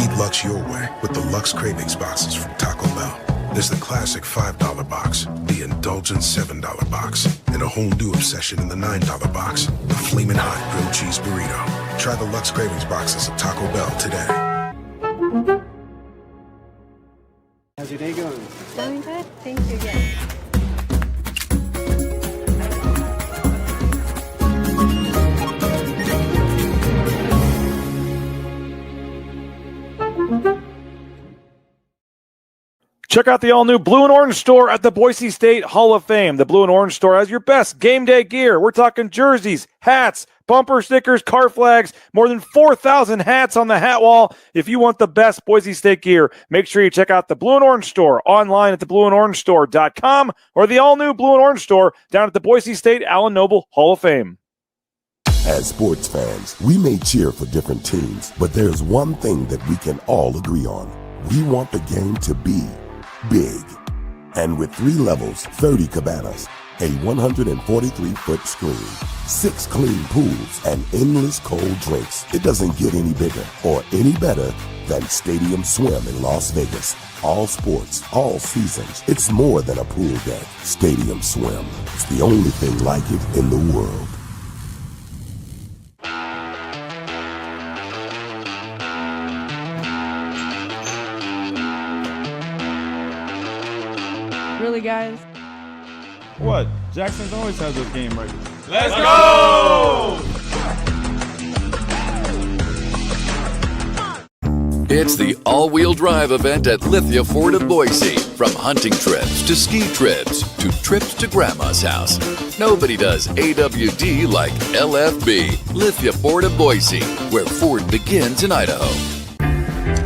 Feed Lux your way with the Lux Cravings boxes from Taco Bell. There's the classic $5 box, the indulgent $7 box, and a whole new obsession in the $9 box, the flaming hot grilled cheese burrito. Try the Lux Cravings boxes at Taco Bell today. How's your day going? Going good, thank you, yes. Check out the all-new Blue and Orange store at the Boise State Hall of Fame. The Blue and Orange store has your best game day gear. We're talking jerseys, hats, bumper stickers, car flags, more than 4,000 hats on the hat wall. If you want the best Boise State gear, make sure you check out the Blue and Orange store online at theblueandorangestore.com or the all-new Blue and Orange store down at the Boise State Allen Noble Hall of Fame. As sports fans, we may cheer for different teams, but there's one thing that we can all agree on. We want the game to be big. And with 3 levels, 30 cabanas, a 143-foot screen, 6 clean pools, and endless cold drinks, it doesn't get any bigger or any better than Stadium Swim in Las Vegas. All sports, all seasons. It's more than a pool deck. Stadium Swim. It's the only thing like it in the world. Really, guys? What? Jackson's always has this game ready. Let's go! It's the all-wheel drive event at Lithia Ford of Boise. From hunting trips to ski trips to trips to Grandma's house. Nobody does AWD like LFB, Lithia Ford of Boise, where Ford begins in Idaho.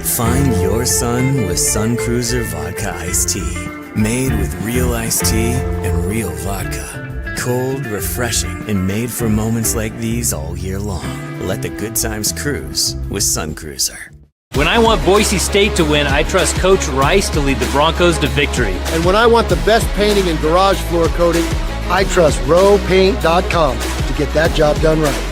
Find your sun with Sun Cruiser Vodka Iced Tea. Made with real iced tea and real vodka. Cold, refreshing, and made for moments like these all year long. Let the good times cruise with Sun Cruiser. When I want Boise State to win, I trust Coach Rice to lead the Broncos to victory. And when I want the best painting and garage floor coating, I trust rowpaint.com to get that job done right.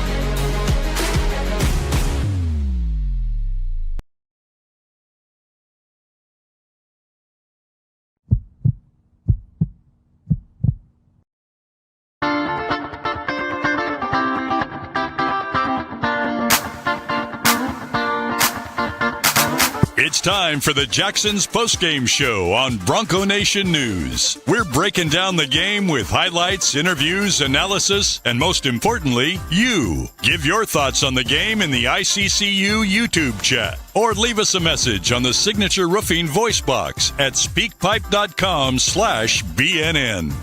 It's time for the Jacksons Postgame Show on Bronco Nation News. We're breaking down the game with highlights, interviews, analysis, and most importantly, you. Give your thoughts on the game in the ICCU YouTube chat. Or leave us a message on the Signature Roofing voice box at speakpipe.com/BNN.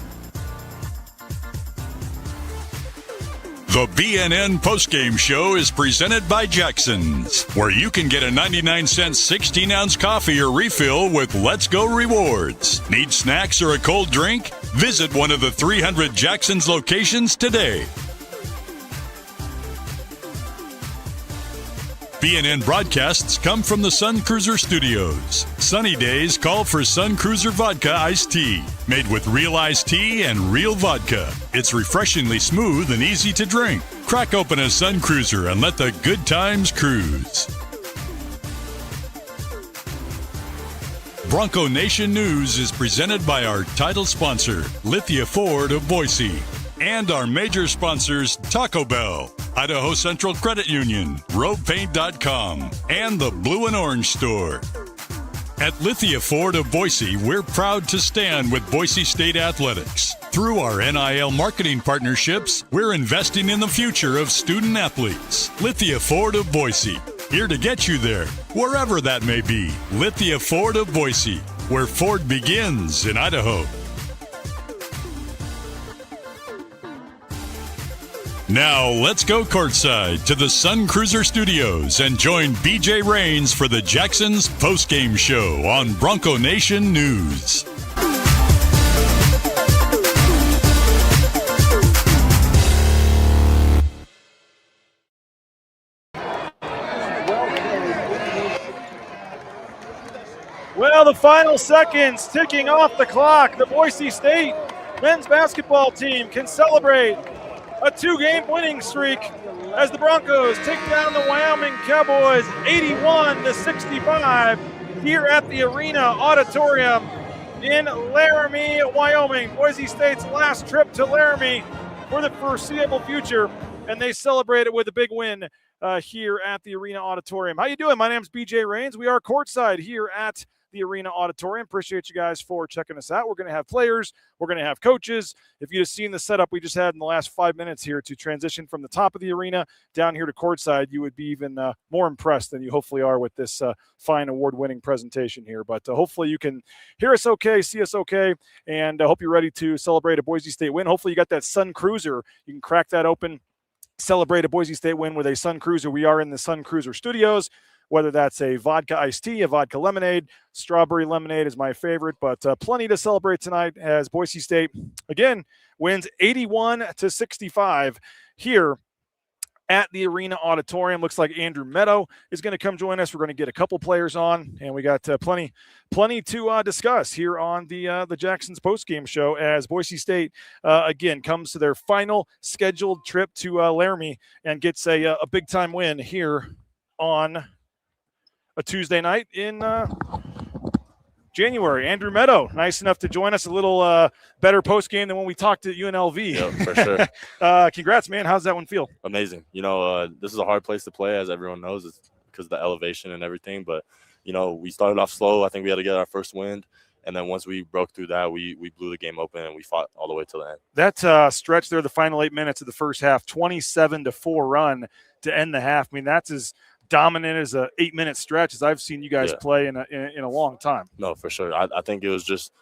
The BNN Postgame Show is presented by Jacksons, where you can get a 99-cent 16-ounce coffee or refill with Let's Go Rewards. Need snacks or a cold drink? Visit one of the 300 Jacksons locations today. BNN broadcasts come from the Sun Cruiser Studios. Sunny days call for Sun Cruiser Vodka Iced Tea, made with real iced tea and real vodka. It's refreshingly smooth and easy to drink. Crack open a Sun Cruiser and let the good times cruise. Bronco Nation News is presented by our title sponsor, Lithia Ford of Boise, and our major sponsors, Taco Bell, Idaho Central Credit Union, rowpaint.com, and the Blue and Orange store. At Lithia Ford of Boise, we're proud to stand with Boise State Athletics. Through our NIL marketing partnerships, we're investing in the future of student athletes. Lithia Ford of Boise, here to get you there, wherever that may be. Lithia Ford of Boise, where Ford begins in Idaho. Now, let's go courtside to the Sun Cruiser Studios and join BJ Rains for the Jacksons Postgame Show on Bronco Nation News. Well, the final seconds ticking off the clock. The Boise State men's basketball team can celebrate a 2-game winning streak as the Broncos take down the Wyoming Cowboys 81-65 here at the Arena-Auditorium in Laramie, Wyoming. Boise State's last trip to Laramie for the foreseeable future, and they celebrate it with a big win here at the Arena-Auditorium. How you doing? My name's BJ Rains. We are courtside here at the Arena-Auditorium. Appreciate you guys for checking us out. We're going to have players. We're going to have coaches. If you'd have seen the setup we just had in the last 5 minutes here to transition from the top of the arena down here to courtside, you would be even more impressed than you hopefully are with this fine award-winning presentation here. But hopefully you can hear us okay, see us okay, and I hope you're ready to celebrate a Boise State win. Hopefully you got that Sun Cruiser. You can crack that open, celebrate a Boise State win with a Sun Cruiser. We are in the Sun Cruiser studios. Whether that's a vodka iced tea, a vodka lemonade, strawberry lemonade is my favorite, but plenty to celebrate tonight as Boise State, again, wins 81-65 here at the Arena-Auditorium. Looks like Andrew Meadow is going to come join us. We're going to get a couple players on, and we got plenty to discuss here on the Jacksons Postgame Show as Boise State, again, comes to their final scheduled trip to Laramie and gets a big-time win here on a Tuesday night in January. Andrew Meadow, nice enough to join us. A little better post game than when we talked at UNLV. Yeah, for sure. Congrats, man. How's that one feel? Amazing. This is a hard place to play, as everyone knows, it's because of the elevation and everything. But, we started off slow. I think we had to get our first wind. And then once we broke through that, we blew the game open and we fought all the way to the end. That stretch there, the final 8 minutes of the first half, 27-4 run to end the half. I mean, that's as dominant as a 8-minute stretch as I've seen you guys play in a long time. No, for sure. I think it was just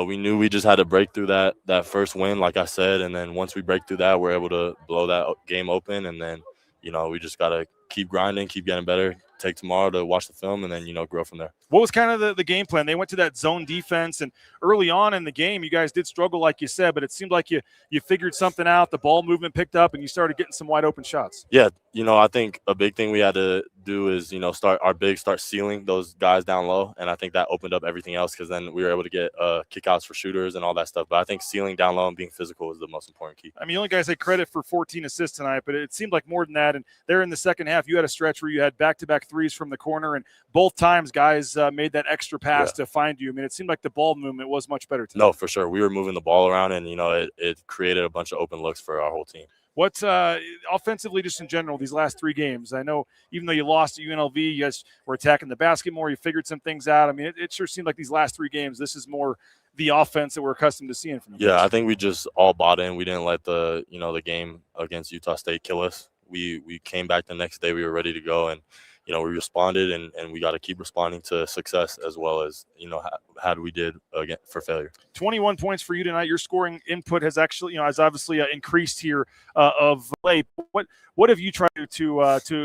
we knew we just had to break through that first win, like I said, and then once we break through that, we're able to blow that game open, and then we just got to keep grinding, keep getting better, take tomorrow to watch the film, and then grow from there. What was kind of the game plan? They went to that zone defense, and early on in the game, you guys did struggle, like you said, but it seemed like you figured something out. The ball movement picked up, and you started getting some wide open shots. Yeah, I think a big thing we had to do is start sealing those guys down low, and I think that opened up everything else because then we were able to get kickouts for shooters and all that stuff. But I think sealing down low and being physical is the most important key. I mean, you only guys had credit for 14 assists tonight, but it seemed like more than that. And there in the second half, you had a stretch where you had back-to-back threes from the corner, and both times guys made that extra pass to find you. I mean, it seemed like the ball movement was much better tonight. No, for sure. We were moving the ball around, and, it created a bunch of open looks for our whole team. What's offensively, just in general, these last three games? I know even though you lost at UNLV, you guys were attacking the basket more. You figured some things out. I mean, it sure seemed like these last three games, this is more the offense that we're accustomed to seeing from you. Yeah, I think we just all bought in. We didn't let the game against Utah State kill us. We came back the next day. We were ready to go, and we responded, and we got to keep responding to success as well as how we did again for failure. 21 points for you tonight. Your scoring input has actually has obviously increased here of late. What have you tried to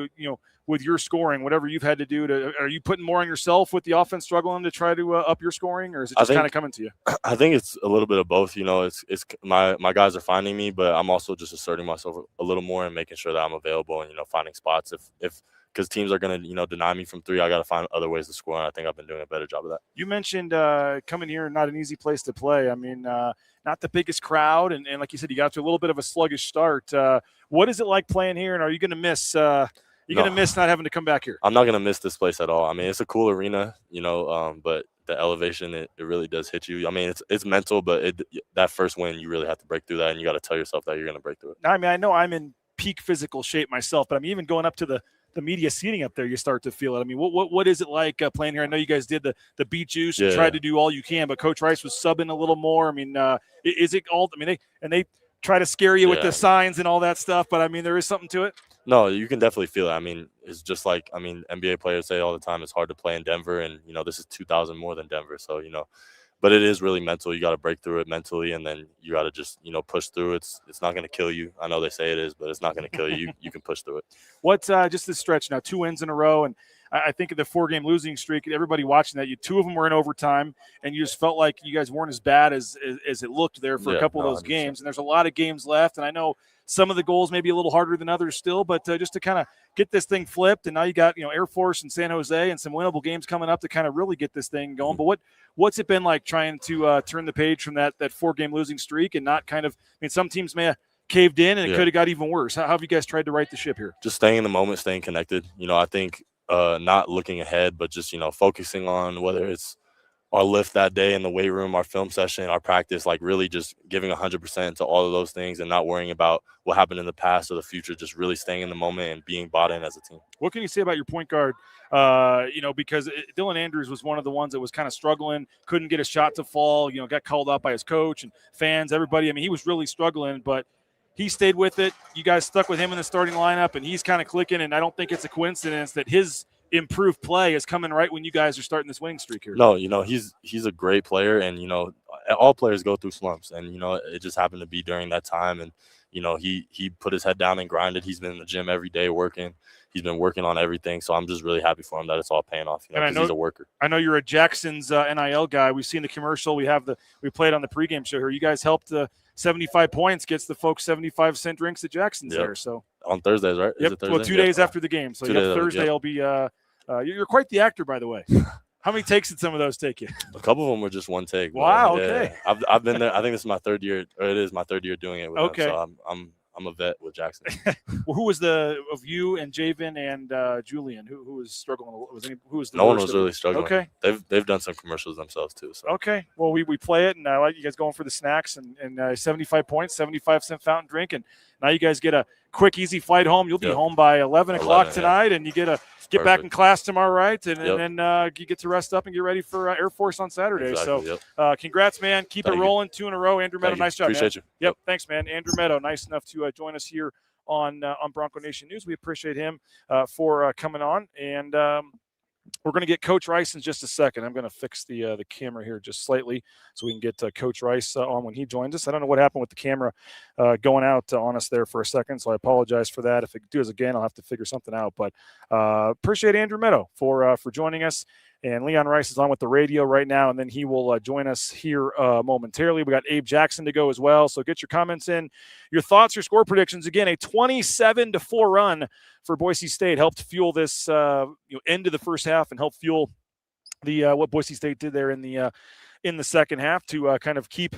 with your scoring, whatever you've had to do are you putting more on yourself with the offense struggling to try to up your scoring, or is it just kind of coming to you? I think it's a little bit of both. It's my guys are finding me, but I'm also just asserting myself a little more and making sure that I'm available and finding spots if because teams are going to, deny me from three. I got to find other ways to score, and I think I've been doing a better job of that. You mentioned coming here, not an easy place to play. I mean, not the biggest crowd, and like you said, you got to a little bit of a sluggish start. What is it like playing here, and are you going to miss going to miss not having to come back here? I'm not going to miss this place at all. I mean, it's a cool arena, but the elevation, it really does hit you. I mean, it's mental, but that first win, you really have to break through that, and you got to tell yourself that you're going to break through it. I mean, I know I'm in peak physical shape myself, but I'm even going up to the media seating up there, you start to feel it. I mean, what is it like playing here? I know you guys did the beet juice and tried to do all you can, but Coach Rice was subbing a little more. I mean, is it all? I mean, they try to scare you with the signs and all that stuff, but I mean, there is something to it. No, you can definitely feel it. I mean, it's just like NBA players say all the time. It's hard to play in Denver, and this is 2,000 more than Denver, so But it is really mental. You got to break through it mentally, and then you got to just, push through. It's not going to kill you. I know they say it is, but it's not going to kill you. You can push through it. What's just this stretch now? 2 wins in a row, and I think of the 4-game losing streak. Everybody watching that, 2 of them were in overtime, and you just felt like you guys weren't as bad as it looked there for a couple of those 100%. Games. And there's a lot of games left, and I know some of the goals may be a little harder than others still, but just to kind of get this thing flipped, and now you got Air Force and San Jose and some winnable games coming up to kind of really get this thing going. Mm-hmm. But what's it been like trying to turn the page from that 4-game losing streak and not kind of – I mean, some teams may have caved in, and it could have got even worse. How have you guys tried to right the ship here? Just staying in the moment, staying connected. I think not looking ahead, but just, focusing on whether it's our lift that day in the weight room, our film session, our practice, like really just giving 100% to all of those things and not worrying about what happened in the past or the future, just really staying in the moment and being bought in as a team. What can you say about your point guard? Because Dylan Andrews was one of the ones that was kind of struggling, couldn't get a shot to fall, got called out by his coach and fans, everybody. I mean, he was really struggling, but he stayed with it. You guys stuck with him in the starting lineup, and he's kind of clicking, and I don't think it's a coincidence that his improved play is coming right when you guys are starting this winning streak here. No, he's a great player, and all players go through slumps, and it just happened to be during that time, and he put his head down and grinded. He's been in the gym every day working. He's been working on everything, so I'm just really happy for him that it's all paying off. Because he's a worker. I know you're a Jacksons NIL guy. We've seen the commercial. We played on the pregame show here. You guys helped 75 points gets the folks 75-cent drinks at Jacksons there. So on Thursdays, right? Yep. Is it Thursday? Well, 2 days after the game. So Thursday will be. You're quite the actor, by the way. How many takes did some of those take you? A couple of them were just one take. Wow. Okay. I've been there. I think this is my third year, or it is my third year doing it with them. So I'm a vet with Jackson. Well, who was of you and Javen and Julian? Who was struggling? Who was the no one was really struggling. Okay. They've done some commercials themselves too. So. Okay. Well, we play it, and I like you guys going for the snacks and 75 points, 75-cent fountain drink, and now you guys get a quick, easy flight home. You'll be home by 11 o'clock tonight, and you get back in class tomorrow, right? And then you get to rest up and get ready for Air Force on Saturday. Exactly, so congrats, man. Keep it rolling. 2 in a row. Andrew Meadow, nice job, Appreciate man. you. Yep, thanks, man. Andrew Meadow, nice enough to join us here on Bronco Nation News. We appreciate him for coming on. And we're going to get Coach Rice in just a second. I'm going to fix the camera here just slightly so we can get Coach Rice on when he joins us. I don't know what happened with the camera going out on us there for a second, so I apologize for that. If it does again, I'll have to figure something out. But appreciate Andrew Meadow for joining us. And Leon Rice is on with the radio right now, and then he will join us here momentarily. We got Abe Jackson to go as well, so get your comments in. Your thoughts, your score predictions. Again, a 27-4 run for Boise State helped fuel this end of the first half and helped fuel the what Boise State did there in the second half to kind of keep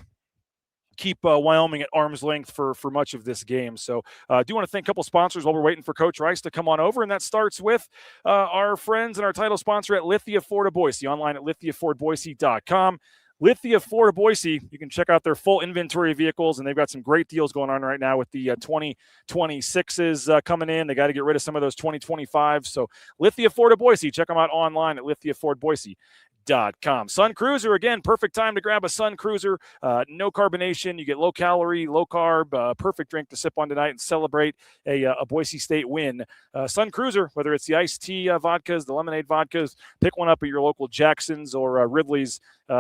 Wyoming at arm's length for much of this game. So I do want to thank a couple sponsors while we're waiting for Coach Rice to come on over, and that starts with our friends and our title sponsor at Lithia Ford of Boise, online at lithiafordboise.com. Lithia Ford of Boise, you can check out their full inventory of vehicles, and they've got some great deals going on right now with the 2026s coming in. They got to get rid of some of those 2025s. So Lithia Ford of Boise, check them out online at lithiafordboise.com. Sun Cruiser, again, perfect time to grab a Sun Cruiser. No carbonation. You get low calorie, low carb, perfect drink to sip on tonight and celebrate a Boise State win. Sun Cruiser, whether it's the iced tea vodkas, the lemonade vodkas, pick one up at your local Jacksons or Ridley's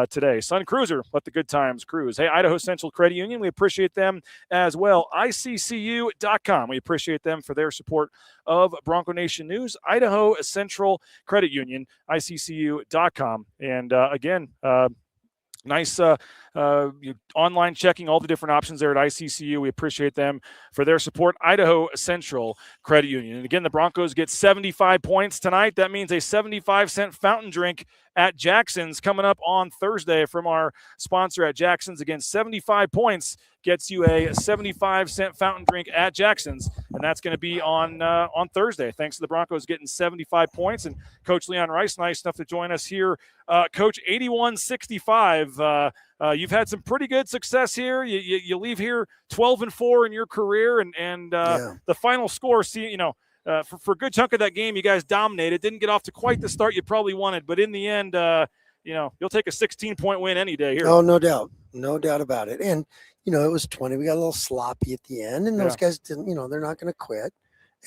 today. Sun Cruiser, let the good times cruise. Hey, Idaho Central Credit Union, we appreciate them as well. ICCU.com, we appreciate them for their support of Bronco Nation News. Idaho Central Credit Union, ICCU.com. And again, nice online checking all the different options there at ICCU. We appreciate them for their support. Idaho Central Credit Union. And again, the Broncos get 75 points tonight. That means a 75-cent fountain drink at Jacksons coming up on Thursday from our sponsor at Jacksons. Again, 75 points gets you a 75-cent fountain drink at Jacksons, and that's going to be on Thursday. Thanks to the Broncos getting 75 points. And Coach Leon Rice, nice enough to join us here. Coach, 81-65. You've had some pretty good success here. You leave here 12-4 in your career, and the final score, for a good chunk of that game, you guys dominated. Didn't get off to quite the start you probably wanted, but in the end, you'll take a 16-point win any day here. Oh, no doubt about it. And it was 20. We got a little sloppy at the end, and those guys didn't. They're not going to quit,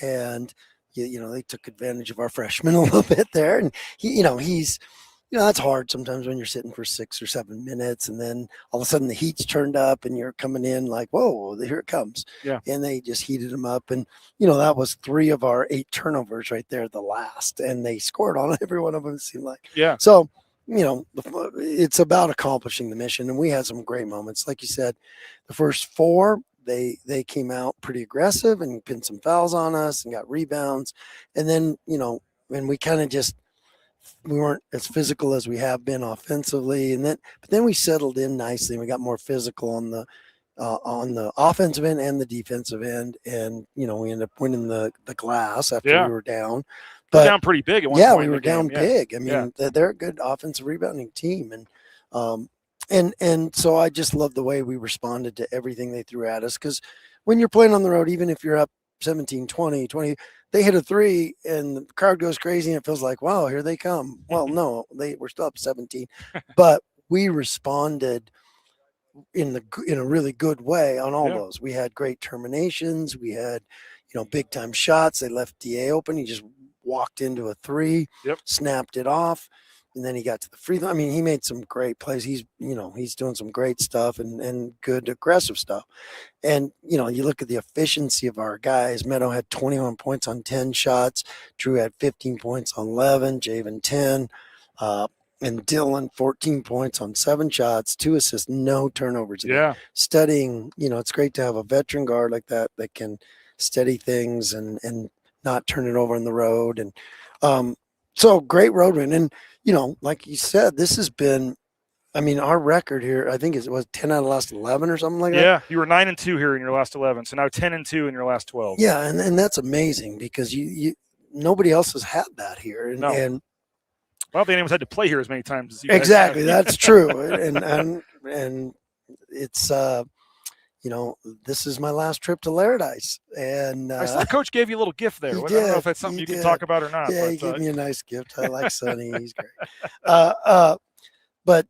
and they took advantage of our freshman a little bit there, and he's. That's hard sometimes when you're sitting for 6 or 7 minutes and then all of a sudden the heat's turned up and you're coming in like, whoa, here it comes. Yeah. And they just heated them up. And, that was 3 of our 8 turnovers right there, the last. And they scored on every one of them, it seemed like. Yeah. So, it's about accomplishing the mission. And we had some great moments. Like you said, the first 4, they came out pretty aggressive and pinned some fouls on us and got rebounds. And then, and we kind of we weren't as physical as we have been offensively. But then we settled in nicely and we got more physical on the on the offensive end and the defensive end. And, we ended up winning the glass after we were down. But down pretty big at one point. We were down big. I mean, they're a good offensive rebounding team. And so I just love the way we responded to everything they threw at us. Because when you're playing on the road, even if you're up 17, 20, they hit a three and the crowd goes crazy and it feels like, wow, here they come. Well, no, we're still up 17. But we responded in a really good way on all those. We had great terminations. We had, big time shots. They left DA open. He just walked into a three, snapped it off, and then he got to the free throw. I mean, he made some great plays. He's doing some great stuff and good aggressive stuff. And, you look at the efficiency of our guys. Meadow had 21 points on 10 shots. Drew had 15 points on 11. Javen 10. And Dylan 14 points on 7 shots, 2 assists, no turnovers. Studying, it's great to have a veteran guard like that can steady things and not turn it over on the road. And so great road win. And, like you said, this has been, our record here, I think it was 10 out of the last 11 or something like that. Yeah, you were 9-2 here in your last 11. So now 10-2 in your last 12. Yeah, and that's amazing because you nobody else has had that here. And, and well, they anyone's had to play here as many times as you guys exactly, have. that's true. And it's this is my last trip to Laramie, and I saw Coach gave you a little gift there. I don't know if that's something you can talk about or not. Yeah, he gave me a nice gift. I like Sonny; he's great. But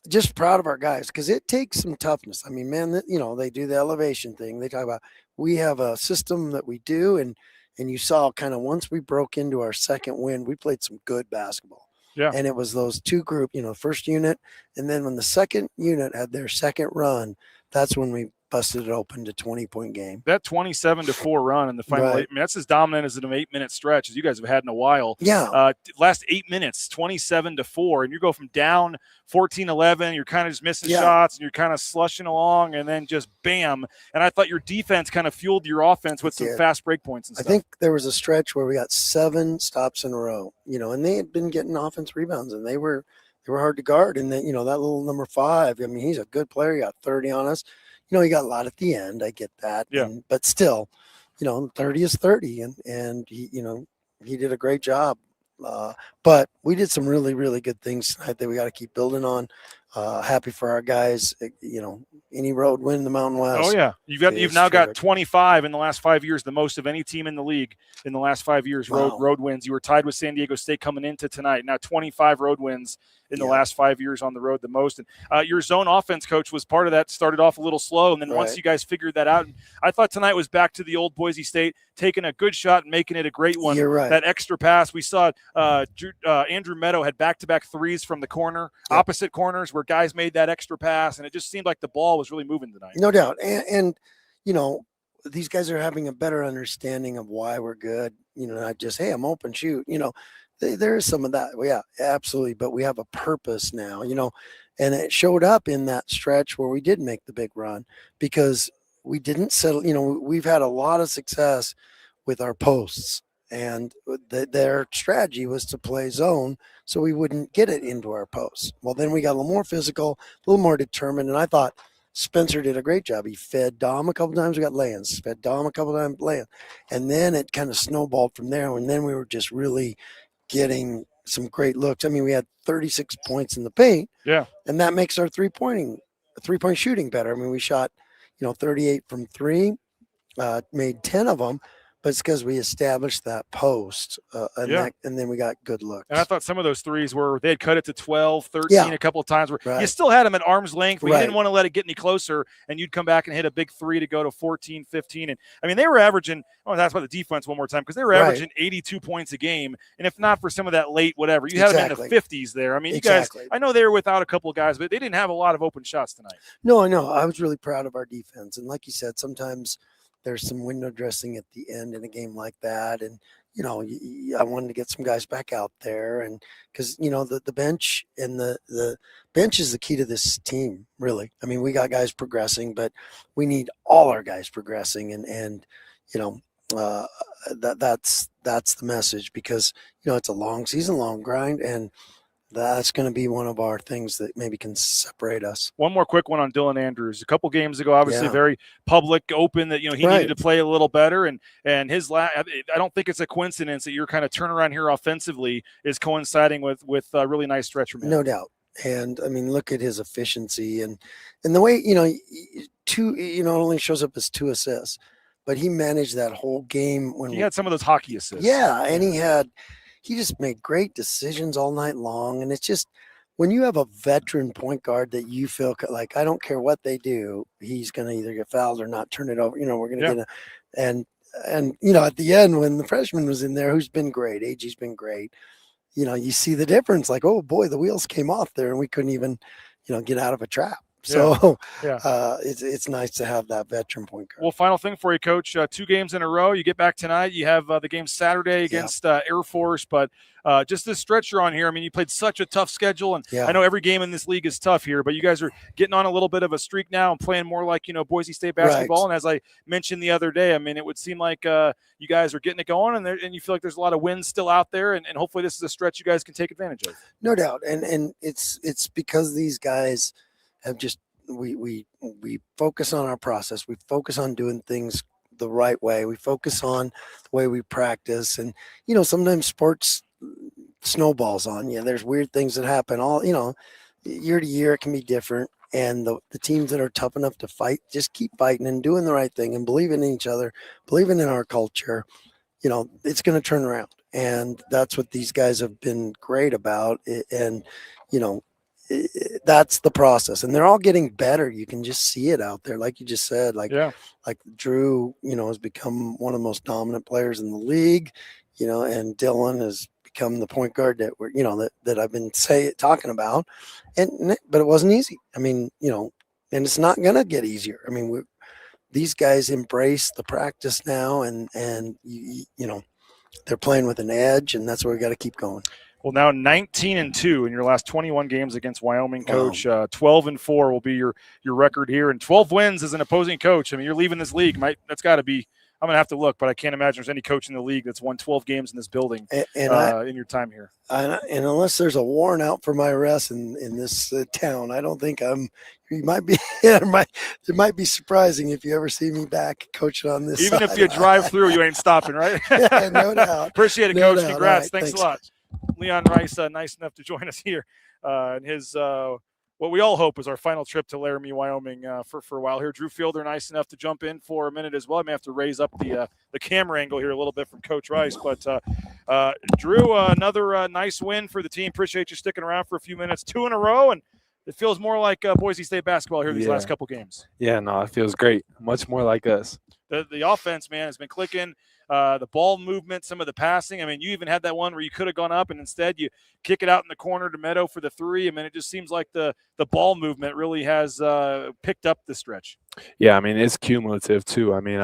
just proud of our guys because it takes some toughness. I mean, man, they do the elevation thing. They talk about we have a system that we do, and you saw kind of once we broke into our second win, we played some good basketball. Yeah. And it was those two group, first unit. And then when the second unit had their second run, that's when we busted it open to 20-point game. That 27-4 run in the final 8 minutes, that's as dominant as an 8-minute stretch as you guys have had in a while. Yeah. Last 8 minutes, 27-4, and you go from down 14-11, you're kind of just missing shots, and you're kind of slushing along, and then just bam. And I thought your defense kind of fueled your offense with some fast break points and stuff. I think there was a stretch where we got 7 stops in a row, and they had been getting offense rebounds, and they were hard to guard. And then, that little number 5, he's a good player. He got 30 on us. He got a lot at the end. I get that. Yeah. But still, 30 is 30. And he, he did a great job. But we did some really, really good things tonight that we got to keep building on. Happy for our guys. Any road win in the Mountain West. Oh, yeah. You've now got 25 in the last 5 years, the most of any team in the league in the last 5 years, road wins. You were tied with San Diego State coming into tonight. Now 25 road wins in the last 5 years on the road, the most. And your zone offense coach was part of that, started off a little slow. And then once you guys figured that out, I thought tonight was back to the old Boise State, taking a good shot and making it a great one. You're right. That extra pass. We saw Andrew Meadow had back-to-back threes from the corner, opposite corners where guys made that extra pass. And it just seemed like the ball was really moving tonight. No doubt. And these guys are having a better understanding of why we're good. Not just, hey, I'm open, shoot. There is some of that. Well, yeah, absolutely. But we have a purpose now, and it showed up in that stretch where we did make the big run because we didn't settle. We've had a lot of success with our posts, and their strategy was to play zone so we wouldn't get it into our posts. Well, then we got a little more physical, a little more determined, and I thought Spencer did a great job. He fed Dom a couple times, we got lands. Fed Dom a couple times, land. And then it kind of snowballed from there, and then we were just really getting some great looks. I mean, we had 36 points in the paint. Yeah. And that makes our three-point shooting better. I mean, we shot, 38 from 3, made 10 of them, but it's because we established that post, and then we got good looks. And I thought some of those threes they had cut it to 12, 13 a couple of times where you still had them at arm's length, but you didn't want to let it get any closer, and you'd come back and hit a big 3 to go to 14, 15. And I mean, they were averaging, I want to talk about the defense one more time, because they were averaging 82 points a game. And if not for some of that late whatever, you had them in the 50s there. I mean, you guys, I know they were without a couple of guys, but they didn't have a lot of open shots tonight. No, I know. I was really proud of our defense. And like you said, sometimes there's some window dressing at the end in a game like that. And, I wanted to get some guys back out there. And because, the bench and the bench is the key to this team, really. I mean, we got guys progressing, but we need all our guys progressing. And that's the message because, it's a long season, long grind. And that's going to be one of our things that maybe can separate us. One more quick one on Dylan Andrews. A couple games ago, obviously very public, open that, he needed to play a little better. And his I don't think it's a coincidence that your kind of turnaround here offensively is coinciding with a really nice stretch from him. No doubt. And I mean, look at his efficiency and the way, only shows up as 2 assists, but he managed that whole game when he had some of those hockey assists. Yeah. And he just made great decisions all night long. And it's just, when you have a veteran point guard that you feel like, I don't care what they do, he's going to either get fouled or not turn it over. We're going to get and at the end, when the freshman was in there, who's been great, AG's been great. You see the difference, like, oh boy, the wheels came off there and we couldn't even, get out of a trap. So it's nice to have that veteran point guard. Well, final thing for you, Coach. 2 games in a row. You get back tonight. You have the game Saturday against Air Force. But just this stretch you're on here, I mean, you played such a tough schedule. And I know every game in this league is tough here, but you guys are getting on a little bit of a streak now and playing more like, Boise State basketball. Right. And as I mentioned the other day, I mean, it would seem like you guys are getting it going and you feel like there's a lot of wins still out there. And hopefully this is a stretch you guys can take advantage of. No doubt. And it's because these guys have just we focus on our process. We focus on doing things the right way. We focus on the way we practice. And, sometimes sports snowballs on you. There's weird things that happen year to year. It can be different. And the teams that are tough enough to fight, just keep fighting and doing the right thing and believing in each other, believing in our culture. It's going to turn around. And that's what these guys have been great about. And, that's the process, and they're all getting better. You can just see it out there, like you just said. Like Drew, has become one of the most dominant players in the league. And Dylan has become the point guard that we're, that I've been talking about. But it wasn't easy. I mean, and it's not gonna get easier. I mean, these guys embrace the practice now, and they're playing with an edge, and that's where we got to keep going. Well, now 19-2 in your last 21 games against Wyoming, Coach. 12-4 will be your record here, and 12 wins as an opposing coach. I mean, you're leaving this league. That's got to be. I'm gonna have to look, but I can't imagine there's any coach in the league that's won 12 games in this building in your time here. And unless there's a warrant out for my arrest in this town, I don't think I'm. You might be. It might be surprising if you ever see me back coaching on this. Even side. if you drive through, you ain't stopping, right? Yeah, no doubt. Appreciate it, no Coach. Doubt. Congrats. Right, Thanks a lot. Leon Rice, nice enough to join us here in his what we all hope is our final trip to Laramie, Wyoming for a while here. Drew Fielder, nice enough to jump in for a minute as well. I may have to raise up the camera angle here a little bit from Coach Rice. But Drew, another nice win for the team. Appreciate you sticking around for a few minutes. 2 in a row, and it feels more like Boise State basketball here these last couple games. Yeah, no, it feels great. Much more like us. The offense, man, has been clicking. The ball movement, some of the passing. I mean, you even had that one where you could have gone up, and instead you kick it out in the corner to Meadow for the 3. I mean, it just seems like the ball movement really has picked up the stretch. Yeah, I mean, it's cumulative too. I mean,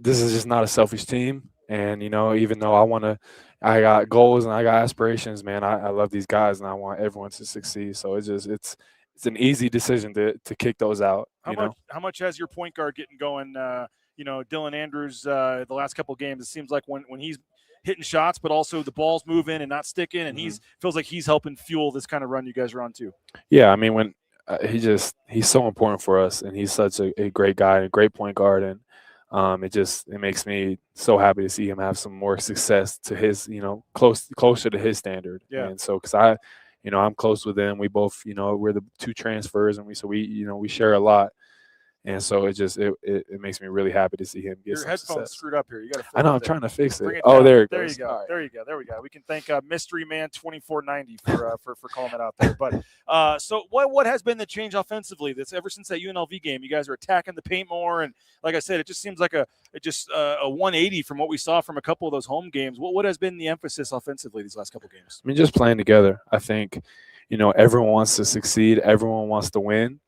this is just not a selfish team, and even though I got goals and I got aspirations, man. I love these guys, and I want everyone to succeed. So it's an easy decision to kick those out. How much has your point guard getting going? Dylan Andrews, the last couple of games, it seems like when he's hitting shots, but also the ball's moving and not sticking, and feels like he's helping fuel this kind of run you guys are on too. Yeah, I mean, when he's so important for us, and he's such a great guy, a great point guard, and it makes me so happy to see him have some more success to his, closer to his standard. Yeah. And so, because I'm close with him. We both, we're the 2 transfers, and we share a lot. And so it makes me really happy to see him get some headphones success. Screwed up here. You got to. I know. I'm trying to fix it. There it there goes. You go. Right. There you go. There we go. We can thank Mystery Man 2490 for calling it out there. But so what has been the change offensively? That's ever since that UNLV game. You guys are attacking the paint more, and like I said, it just seems like a 180 from what we saw from a couple of those home games. What has been the emphasis offensively these last couple of games? I mean, just playing together. I think everyone wants to succeed. Everyone wants to win.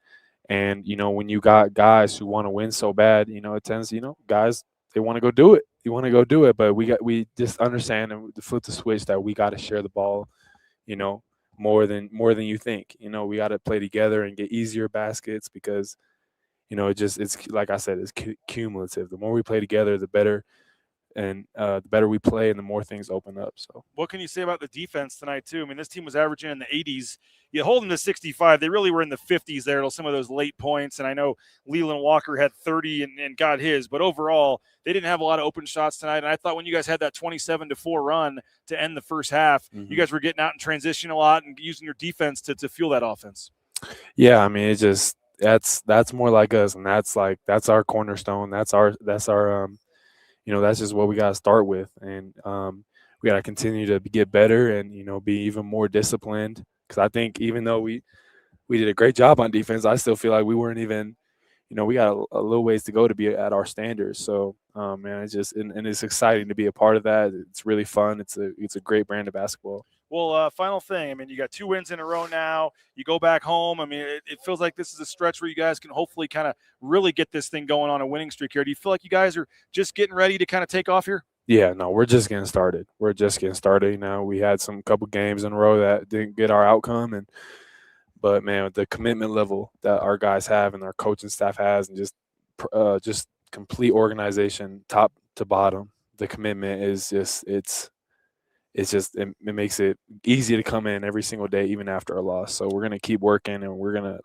And, when you got guys who want to win so bad, it tends, guys, they want to go do it. You want to go do it. But we just understand and flip the switch that we got to share the ball, more than you think. We got to play together and get easier baskets because, it's like I said, it's cumulative. The more we play together, the better and the better we play and the more things open up. So what can you say about the defense tonight too? I mean, this team was averaging in the 80s. You hold them to 65. They really were in the 50s there till some of those late points. And I know Leland Walker had 30 and got his, but overall they didn't have a lot of open shots tonight. And I thought when you guys had that 27-4 run to end the first half, you guys were getting out in transition a lot and using your defense to fuel that offense. Yeah, I mean, it just that's more like us, and that's our cornerstone. That's our that's just what we got to start with, and we got to continue to get better and be even more disciplined. Because I think even though we did a great job on defense, I still feel like we weren't even, we got a little ways to go to be at our standards. So, man, it's just and it's exciting to be a part of that. It's really fun. It's a great brand of basketball. Well, final thing. I mean, you got 2 wins in a row now. You go back home. I mean, it feels like this is a stretch where you guys can hopefully kind of really get this thing going on a winning streak here. Do you feel like you guys are just getting ready to kind of take off here? Yeah, no, we're just getting started. We had some couple games in a row that didn't get our outcome, but man, with the commitment level that our guys have and our coaching staff has, and just complete organization, top to bottom, the commitment is it makes it easy to come in every single day, even after a loss. So we're gonna keep working, and we're gonna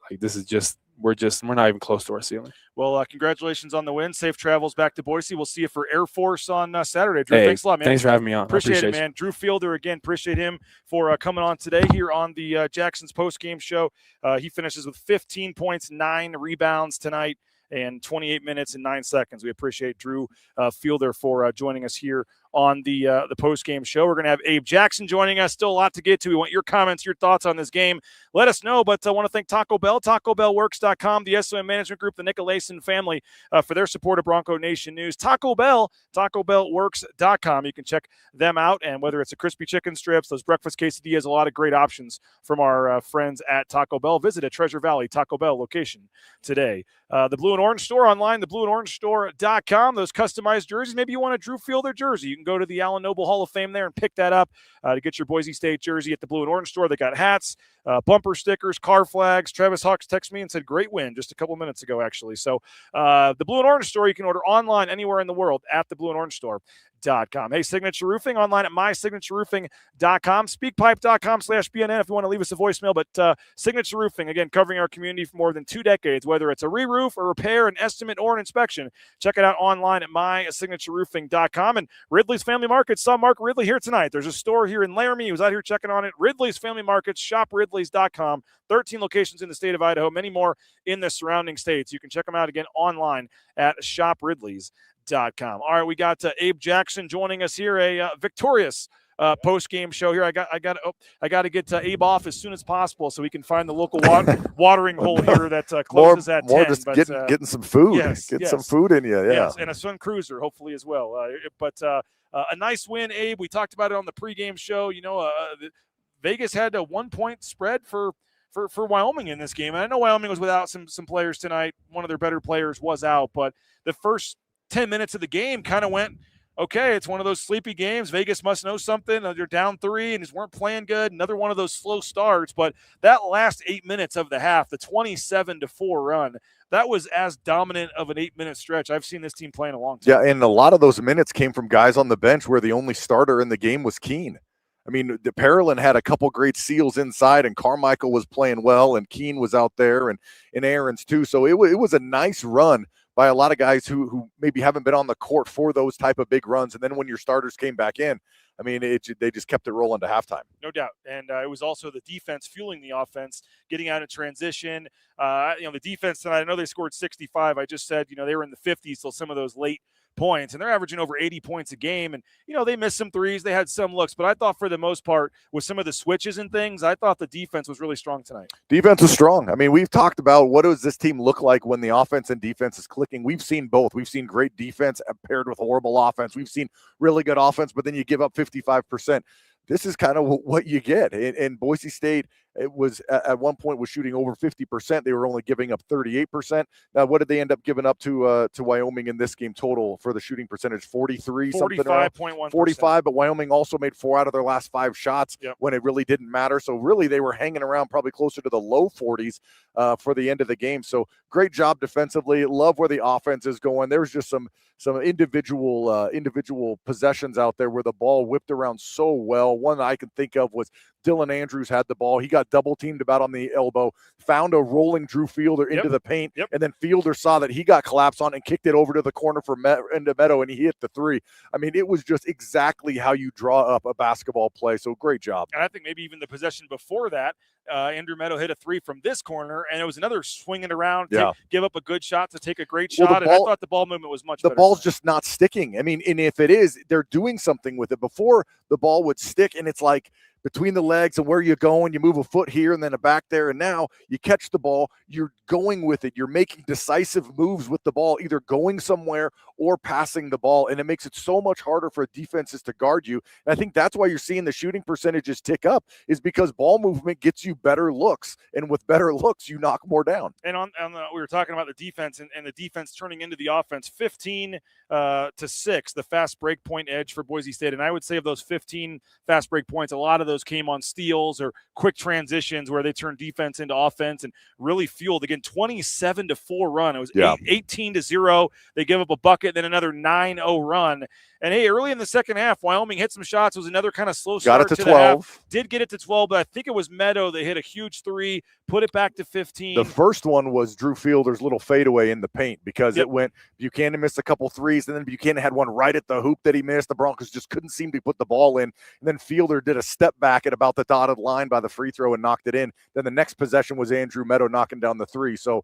we're not even close to our ceiling. Well, congratulations on the win. Safe travels back to Boise. We'll see you for Air Force on Saturday. Drew, thanks a lot, man. Thanks for having me on. Appreciate it, man. Drew Fielder, again, appreciate him for coming on today here on the Jacksons Postgame Show. He finishes with 15 points, 9 rebounds tonight, and 28 minutes and 9 seconds. We appreciate Drew Fielder for joining us here on the post-game show. We're going to have Abe Jackson joining us. Still a lot to get to. We want your comments, your thoughts on this game. Let us know, but I want to thank Taco Bell, TacoBellWorks.com, the SOM Management Group, the Nicolason family for their support of Bronco Nation News. Taco Bell, TacoBellWorks.com. You can check them out, and whether it's the crispy chicken strips, those breakfast quesadillas, a lot of great options from our friends at Taco Bell. Visit a Treasure Valley Taco Bell location today. The Blue and Orange Store online, theblueandorangestore.com. Those customized jerseys. Maybe you want a Drew Fielder jersey. You can go to the Allen Noble Hall of Fame there and pick that up to get your Boise State jersey at the Blue and Orange Store. They got hats, bumper stickers, car flags. Travis Hawks texted me and said, great win just a couple minutes ago, actually. So the Blue and Orange Store, you can order online anywhere in the world at the Blue and Orange Store.com. Hey, Signature Roofing online at mysignatureroofing.com, speakpipe.com/BNN if you want to leave us a voicemail. But Signature Roofing, again, covering our community for more than 2 decades, whether it's a re-roof, a repair, an estimate, or an inspection. Check it out online at mysignatureroofing.com. And Ridley's Family Market saw Mark Ridley here tonight. There's a store here in Laramie. He was out here checking on it. Ridley's Family Markets, shopridleys.com. 13 locations in the state of Idaho, many more in the surrounding states. You can check them out again online at shopridleys.com. All right, we got Abe Jackson joining us here, a victorious post-game show here. I got to get Abe off as soon as possible so we can find the local watering hole here that closes at 10. More just getting some food. Get some food in you, yeah. Yes, and a Sun Cruiser hopefully as well. But a nice win, Abe. We talked about it on the pregame show. Vegas had a 1-point spread for Wyoming in this game. And I know Wyoming was without some players tonight. One of their better players was out, but the first 10 minutes of the game kind of went, okay, it's one of those sleepy games. Vegas must know something. They're down 3 and just weren't playing good. Another one of those slow starts. But that last 8 minutes of the half, the 27-4 run, that was as dominant of an 8-minute stretch I've seen this team play in a long time. Yeah, and a lot of those minutes came from guys on the bench where the only starter in the game was Keene. I mean, the Parolin had a couple great seals inside, and Carmichael was playing well, and Keene was out there, and Aarons too. So it was a nice run by a lot of guys who maybe haven't been on the court for those type of big runs. And then when your starters came back in, I mean, they just kept it rolling to halftime. No doubt. And it was also the defense fueling the offense, getting out of transition. The defense tonight, I know they scored 65. I just said, they were in the 50s till some of those late points, and they're averaging over 80 points a game. And, they missed some threes. They had some looks, but I thought for the most part with some of the switches and things, I thought the defense was really strong tonight. Defense was strong. I mean, we've talked about what does this team look like when the offense and defense is clicking. We've seen both. We've seen great defense paired with horrible offense. We've seen really good offense, but then you give up 55%. This is kind of what you get. And Boise State, it was at one point was shooting over 50%. They were only giving up 38%. Now, what did they end up giving up to Wyoming in this game total for the shooting percentage? 43, something around 45.1%. 45, but Wyoming also made 4 out of their last 5 shots when it really didn't matter. So really they were hanging around probably closer to the low 40s for the end of the game. So great job defensively. Love where the offense is going. There's just some individual possessions out there where the ball whipped around so well. One I can think of was Dylan Andrews had the ball. He got double teamed about on the elbow, found a rolling Drew Fielder into the paint, and then Fielder saw that he got collapsed on and kicked it over to the corner for into Meadow, and he hit the 3. I mean, it was just exactly how you draw up a basketball play. So great job. And I think maybe even the possession before that, Andrew Meadow hit a 3 from this corner, and it was another swinging around, give up a good shot to take a great shot. And I thought the ball movement was much better. The ball's just not sticking. I mean, and if it is, they're doing something with it. Before, the ball would stick, and it's like between the legs and where you going, you move a foot here and then a back there, and now you catch the ball, you're going with it, you're making decisive moves with the ball, either going somewhere or passing the ball, and it makes it so much harder for defenses to guard you. And I think that's why you're seeing the shooting percentages tick up, is because ball movement gets you better looks, and with better looks, you knock more down. And we were talking about the defense and the defense turning into the offense. 15 to 6, the fast break point edge for Boise State, and I would say of those 15 fast break points, a lot of those came on steals or quick transitions where they turned defense into offense and really fueled. Again, 27-4 run. It was 18-0. They give up a bucket, then another 9-0 run. And hey, early in the second half, Wyoming hit some shots. It was another kind of slow start. Got it to 12. Did get it to 12, but I think it was Meadow that hit a huge 3, put it back to 15. The first one was Drew Fielder's little fadeaway in the paint because it went, Buchanan missed a couple threes, and then Buchanan had one right at the hoop that he missed. The Broncos just couldn't seem to put the ball in. And then Fielder did a step back at about the dotted line by the free throw and knocked it in. Then the next possession was Andrew Meadow knocking down the 3. So,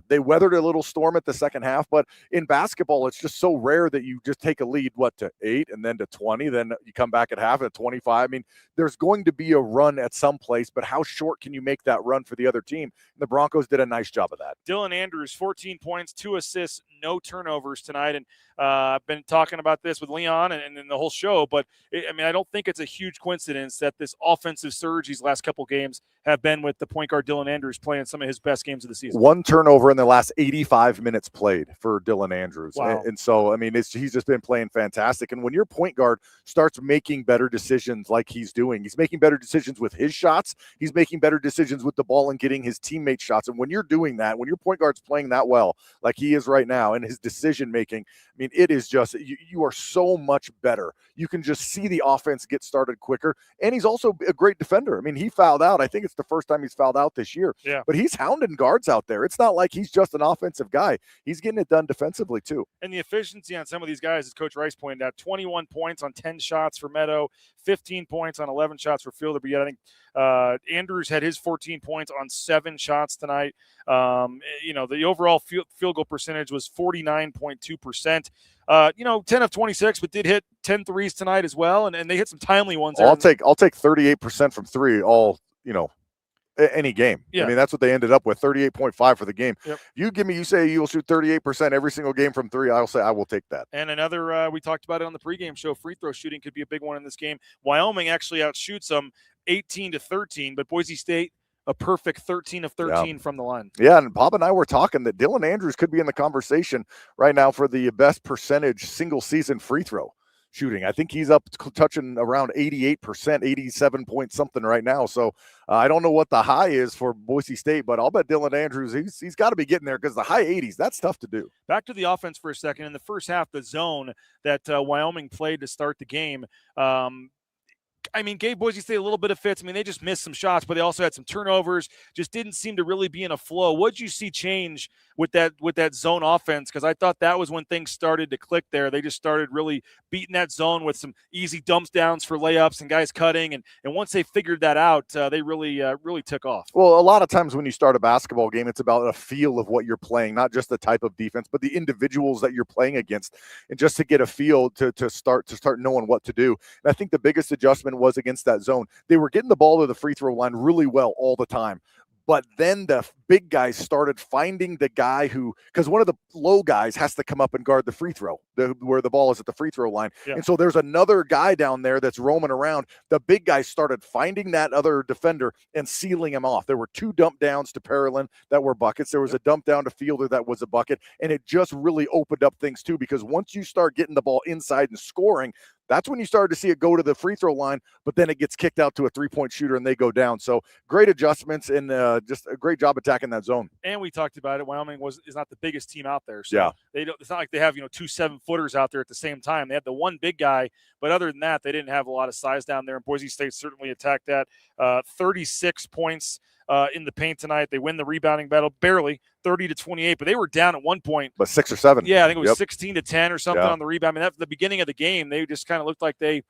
they weathered a little storm at the second half, but in basketball, it's just so rare that you just take a lead, to 8 and then to 20, then you come back at half at 25. I mean, there's going to be a run at some place, but how short can you make that run for the other team? And the Broncos did a nice job of that. Dylan Andrews, 14 points, 2 assists, no turnovers tonight. And I've been talking about this with Leon and the whole show, but I don't think it's a huge coincidence that this offensive surge these last couple games have been with the point guard Dylan Andrews playing some of his best games of the season. 1 turnover in the last 85 minutes played for Dylan Andrews. Wow. And so, he's just been playing fantastic. And when your point guard starts making better decisions like he's doing, he's making better decisions with his shots, he's making better decisions with the ball and getting his teammates shots. And when you're doing that, when your point guard's playing that well, like he is right now, and his decision making, it is just, you are so much better. You can just see the offense get started quicker. And he's also a great defender. He fouled out. I think it's the first time he's fouled out this year. Yeah. But he's hounding guards out there. It's not like he's just an offensive guy. He's getting it done defensively too. And the efficiency on some of these guys, as Coach Rice pointed out, 21 points on 10 shots for Meadow, 15 points on 11 shots for Fielder. But yet I think Andrews had his 14 points on 7 shots tonight. The overall field goal percentage was 49.2%. 10 of 26, but did hit 10 threes tonight as well. And they hit some timely ones. I'll take 38% from 3 all, any game. Yeah. That's what they ended up with, 38.5 for the game. Yep. You say you'll shoot 38% every single game from 3. I'll say I will take that. And another, we talked about it on the pregame show, free throw shooting could be a big one in this game. Wyoming actually outshoots them 18-13, but Boise State, a perfect 13 of 13 from the line. Yeah, and Bob and I were talking that Dylan Andrews could be in the conversation right now for the best percentage single season free throw shooting. I think he's up touching around 88%, 87 point something right now. So I don't know what the high is for Boise State, but I'll bet Dylan Andrews, he's got to be getting there because the high 80s, that's tough to do. Back to the offense for a second. In the first half, the zone that Wyoming played to start the game, gave Boise State a little bit of fits. They just missed some shots, but they also had some turnovers. Just didn't seem to really be in a flow. What did you see change with that zone offense? Because I thought that was when things started to click there. They just started really beating that zone with some easy dumps downs for layups and guys cutting. And once they figured that out, they really took off. Well, a lot of times when you start a basketball game, it's about a feel of what you're playing, not just the type of defense, but the individuals that you're playing against, and just to get a feel to start knowing what to do. And I think the biggest adjustment was against that zone. They were getting the ball to the free throw line really well all the time. But then the big guys started finding the guy who, because one of the low guys has to come up and guard the free throw, where the ball is at the free throw line. Yeah. And so there's another guy down there that's roaming around. The big guys started finding that other defender and sealing him off. There were 2 dump downs to Parolin that were buckets. There was a dump down to Fielder that was a bucket. And it just really opened up things too, because once you start getting the ball inside and scoring, that's when you started to see it go to the free throw line, but then it gets kicked out to a 3-point shooter and they go down. So great adjustments and just a great job attacking that zone. And we talked about it. Wyoming is not the biggest team out there. So yeah. It's not like they have, 2 7-footers out there at the same time. They had the one big guy, but other than that, they didn't have a lot of size down there. And Boise State certainly attacked that. 36 points in the paint tonight. They win the rebounding battle barely, 30-28, but they were down at one point. But 6 or 7. Yeah, I think it was 16-10 or something on the rebound. I mean, that's the beginning of the game. They just kind of looked like they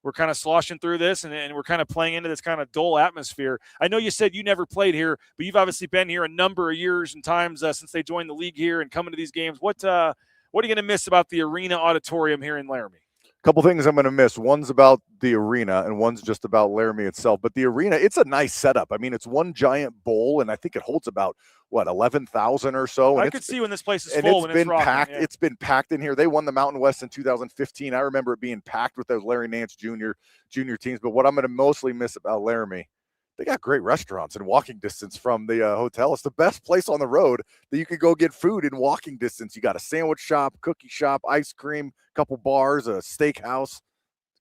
were kind of sloshing through this and we're kind of playing into this kind of dull atmosphere. I know you said you never played here, but you've obviously been here a number of years and times since they joined the league here and coming to these games. What are you going to miss about the Arena-Auditorium here in Laramie? Couple things I'm going to miss. One's about the arena and one's just about Laramie itself. But the arena, it's a nice setup. I mean, it's one giant bowl, and I think it holds about, 11,000 or so. And I could see when this place is and full. It's when been it's packed. Yeah. It's been packed in here. They won the Mountain West in 2015. I remember it being packed with those Larry Nance junior teams. But what I'm going to mostly miss about Laramie, they got great restaurants in walking distance from the hotel. It's the best place on the road that you can go get food in walking distance. You got a sandwich shop, cookie shop, ice cream, couple bars, a steakhouse.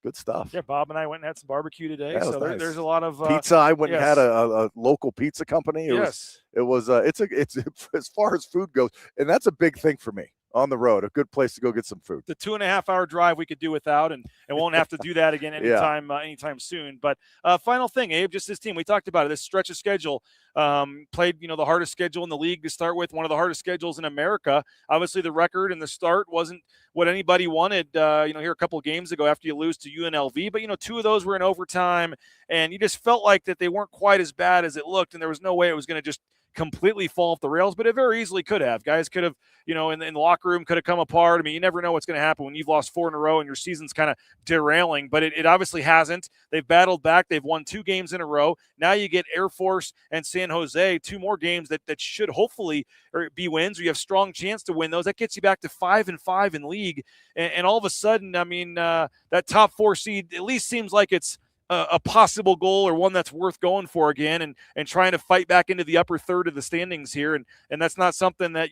Good stuff. Yeah, Bob and I went and had some barbecue today. Yeah, So nice. There's a lot of pizza. I went and had a local pizza company. It's as far as food goes, and that's a big thing for me. On the road, a good place to go get some food. The 2.5-hour drive we could do without, and won't have to do that again anytime soon. But final thing, Abe, just this team. We talked about it. This stretch of schedule played, the hardest schedule in the league to start with, one of the hardest schedules in America. Obviously, the record and the start wasn't what anybody wanted. Here a couple of games ago after you lose to UNLV, but 2 of those were in overtime, and you just felt like that they weren't quite as bad as it looked, and there was no way it was going to just completely fall off the rails, but it very easily could have. Guys could have, in the locker room could have come apart. I mean, you never know what's going to happen when you've lost 4 in a row and your season's kind of derailing, but it obviously hasn't. They've battled back. They've won 2 games in a row. Now you get Air Force and San Jose, 2 more games that should hopefully be wins, or you have strong chance to win those. That gets you back to 5-5 in league. And all of a sudden, I mean, that top 4 seed at least seems like it's a possible goal, or one that's worth going for again, and trying to fight back into the upper third of the standings here. And that's not something that,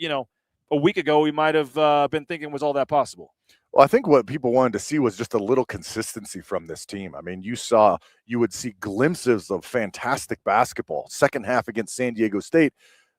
a week ago we might have been thinking was all that possible. Well, I think what people wanted to see was just a little consistency from this team. I mean, you would see glimpses of fantastic basketball, second half against San Diego State,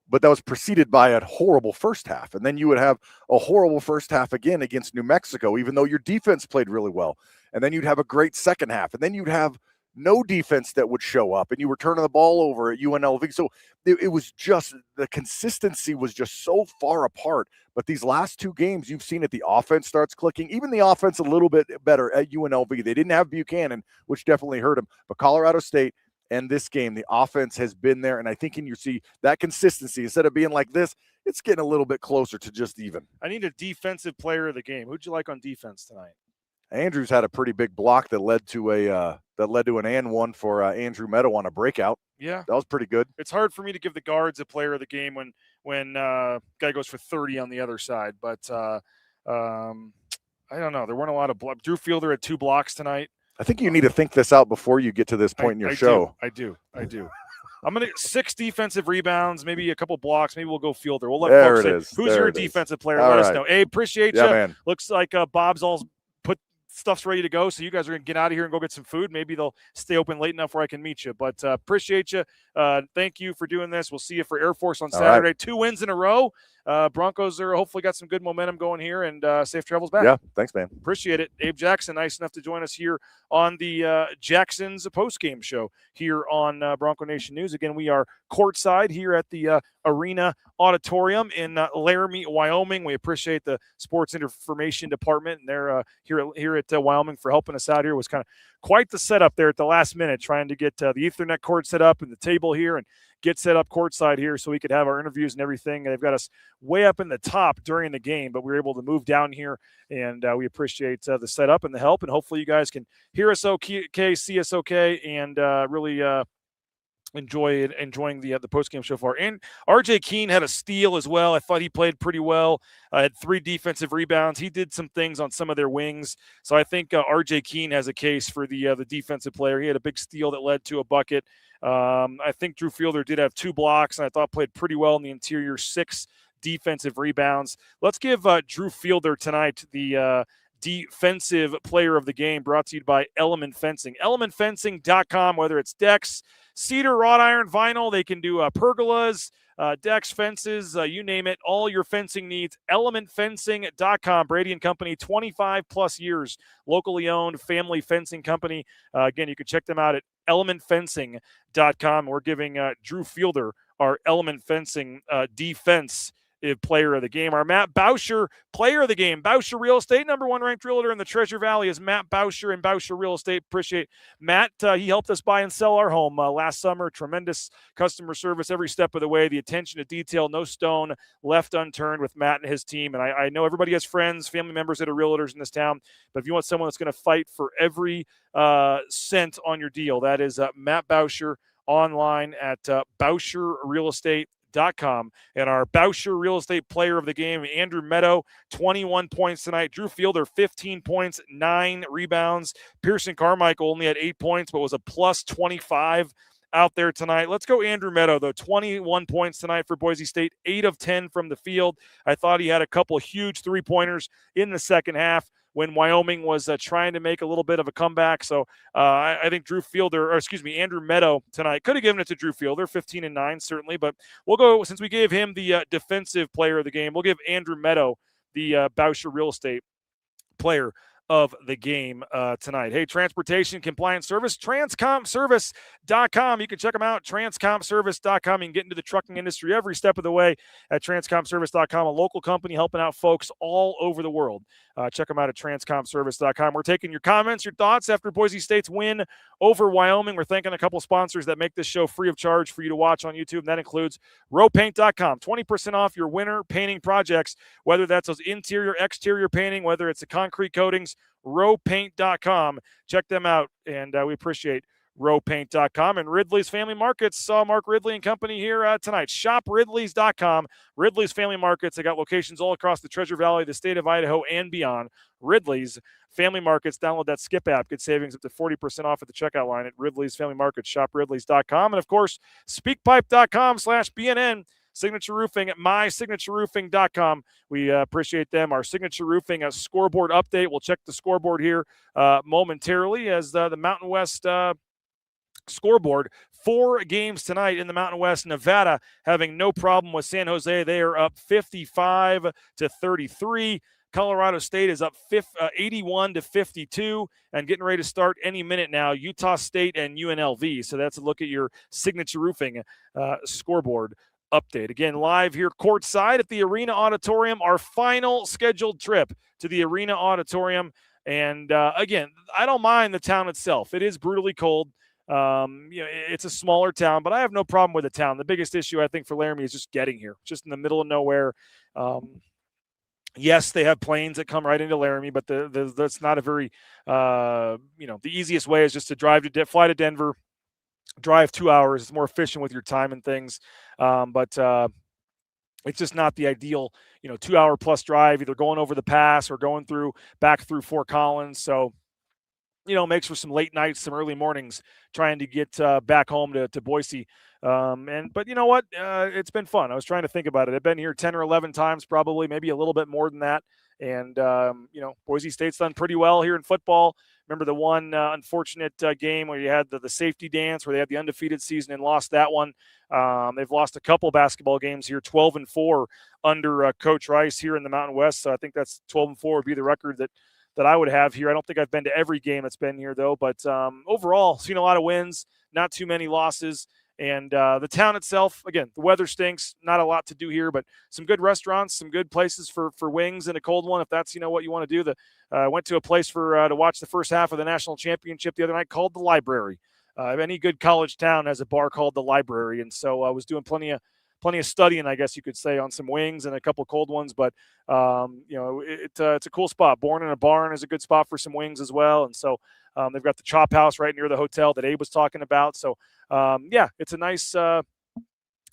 but that was preceded by a horrible first half. And then you would have a horrible first half again against New Mexico, even though your defense played really well. And then you'd have a great second half. And then you'd have no defense that would show up, and you were turning the ball over at UNLV. So it was just, the consistency was just so far apart. But these last 2 games, you've seen it. The offense starts clicking. Even the offense a little bit better at UNLV. They didn't have Buchanan, which definitely hurt them. But Colorado State and this game, the offense has been there. And I think you see that consistency, instead of being like this, it's getting a little bit closer to just even. I need a defensive player of the game. Who'd you like on defense tonight? Andrews had a pretty big block that led to an and one for Andrew Meadow on a breakout. Yeah, that was pretty good. It's hard for me to give the guards a player of the game when guy goes for 30 on the other side. But I don't know. There weren't a lot of blocks. Drew Fielder had 2 blocks tonight. I think you need to think this out before you get to this point in your show. I do. I'm going to get 6 defensive rebounds, maybe a couple blocks. Maybe we'll go Fielder. We'll let there folks it say, is. who's there your it defensive is. player? All Let right. us know. Hey, appreciate you. Man. Looks like Bob's all put stuff's ready to go, so you guys are going to get out of here and go get some food. Maybe they'll stay open late enough where I can meet you. But appreciate you. Thank you for doing this. We'll see you for Air Force on Saturday. Right. 2 wins in a row. Broncos are hopefully got some good momentum going here, and safe travels back. Yeah, thanks, man. Appreciate it. Abe Jackson, nice enough to join us here on the Jacksons Postgame Show here on Bronco Nation News. Again, we are courtside here at the Arena-Auditorium in Laramie, Wyoming. We appreciate the Sports Information Department, and they're here at Wyoming for helping us out here. It was kind of quite the setup there at the last minute, trying to get the Ethernet cord set up and the table here and get set up courtside here so we could have our interviews and everything. They've got us way up in the top during the game, but we were able to move down here, and we appreciate the setup and the help, and hopefully you guys can hear us okay, see us okay, and really enjoying the post-game show far. And RJ Keene had a steal as well. I thought he played pretty well. Had 3 defensive rebounds. He did some things on some of their wings. So I think RJ Keene has a case for the defensive player. He had a big steal that led to a bucket. I think Drew Fielder did have 2 blocks, and I thought played pretty well in the interior, 6 defensive rebounds. Let's give Drew Fielder tonight the defensive player of the game, brought to you by Element Fencing. ElementFencing.com, whether it's decks, cedar, wrought iron, vinyl, they can do pergolas, decks, fences, you name it, all your fencing needs. ElementFencing.com. Brady and Company, 25 plus years, locally owned family fencing company. Again, you can check them out at ElementFencing.com. We're giving Drew Fielder our Element Fencing defense player of the game. Our Matt Bauscher player of the game. Bauscher Real Estate, number 1 ranked realtor in the Treasure Valley is Matt Bauscher and Bauscher Real Estate. Appreciate Matt. He helped us buy and sell our home last summer. Tremendous customer service every step of the way. The attention to detail, no stone left unturned with Matt and his team. And I know everybody has friends, family members that are realtors in this town, but if you want someone that's going to fight for every cent on your deal, that is Matt Bauscher, online at BauscherRealEstate.com. And our Bauscher Real Estate player of the game, Andrew Meadow, 21 points tonight. Drew Fielder, 15 points, 9 rebounds. Pearson Carmichael only had 8 points, but was a plus 25 out there tonight. Let's go Andrew Meadow, though. 21 points tonight for Boise State, 8 of 10 from the field. I thought he had a couple huge 3-pointers in the second half when Wyoming was trying to make a little bit of a comeback. So I think Andrew Meadow tonight could have given it to Drew Fielder, 15 and 9 certainly, but we'll go, since we gave him the defensive player of the game, we'll give Andrew Meadow the Bauscher Real Estate player of the game tonight. Hey, transportation compliance service, transcomservice.com. You can check them out, transcomservice.com. You can get into the trucking industry every step of the way at transcomservice.com, a local company helping out folks all over the world. Check them out at transcomservice.com. We're taking your comments, your thoughts after Boise State's win over Wyoming. We're thanking a couple sponsors that make this show free of charge for you to watch on YouTube, and that includes rowpaint.com. 20% off your winter painting projects, whether that's those interior, exterior painting, whether it's the concrete coatings, rowpaint.com. Check them out, and we appreciate rowpaint.com. And Ridley's Family Markets. Saw Mark Ridley and company here tonight. Shop Ridley's.com. Ridley's Family Markets. They got locations all across the Treasure Valley, the state of Idaho, and beyond. Ridley's Family Markets. Download that Skip app. Get savings up to 40% off at the checkout line at Ridley's Family Markets. Shop Ridley's.com. And, of course, speakpipe.com/BNN. Signature Roofing at mysignatureroofing.com. We appreciate them. Our Signature Roofing scoreboard update. We'll check the scoreboard here momentarily as the Mountain West scoreboard. 4 games tonight in the Mountain West. Nevada having no problem with San Jose. They are up 55-33. Colorado State is up 81-52 and getting ready to start any minute now. Utah State and UNLV. So that's a look at your Signature Roofing scoreboard update. Again, live here courtside at the Arena-Auditorium, our final scheduled trip to the Arena-Auditorium. And again, I don't mind the town itself. It is brutally cold. It's a smaller town, but I have no problem with the town. The biggest issue, I think, for Laramie is just getting here, just in the middle of nowhere. Yes, they have planes that come right into Laramie, but that's not a very, the easiest way is just to fly to Denver, drive 2 hours. It's more efficient with your time and things. But it's just not the ideal, 2-hour plus drive, either going over the pass or going back through Fort Collins. So, makes for some late nights, some early mornings trying to get back home to Boise. But you know what? It's been fun. I was trying to think about it. I've been here 10 or 11 times, probably, maybe a little bit more than that. And, Boise State's done pretty well here in football. Remember the one unfortunate game where you had the safety dance where they had the undefeated season and lost that one. They've lost a couple basketball games here, 12-4 under Coach Rice here in the Mountain West. So I think that's 12-4 would be the record that I would have here. I don't think I've been to every game that's been here, though. But overall, seen a lot of wins, not too many losses. And the town itself, again, the weather stinks. Not a lot to do here, but some good restaurants, some good places for wings and a cold one if that's, what you want to do. Went to a place to watch the first half of the national championship the other night called the Library. Any good college town has a bar called the Library. And so I was doing plenty of studying, I guess you could say, on some wings and a couple cold ones. But, it's a cool spot. Born in a Barn is a good spot for some wings as well. And so They've got the Chop House right near the hotel that Abe was talking about. So, it's a nice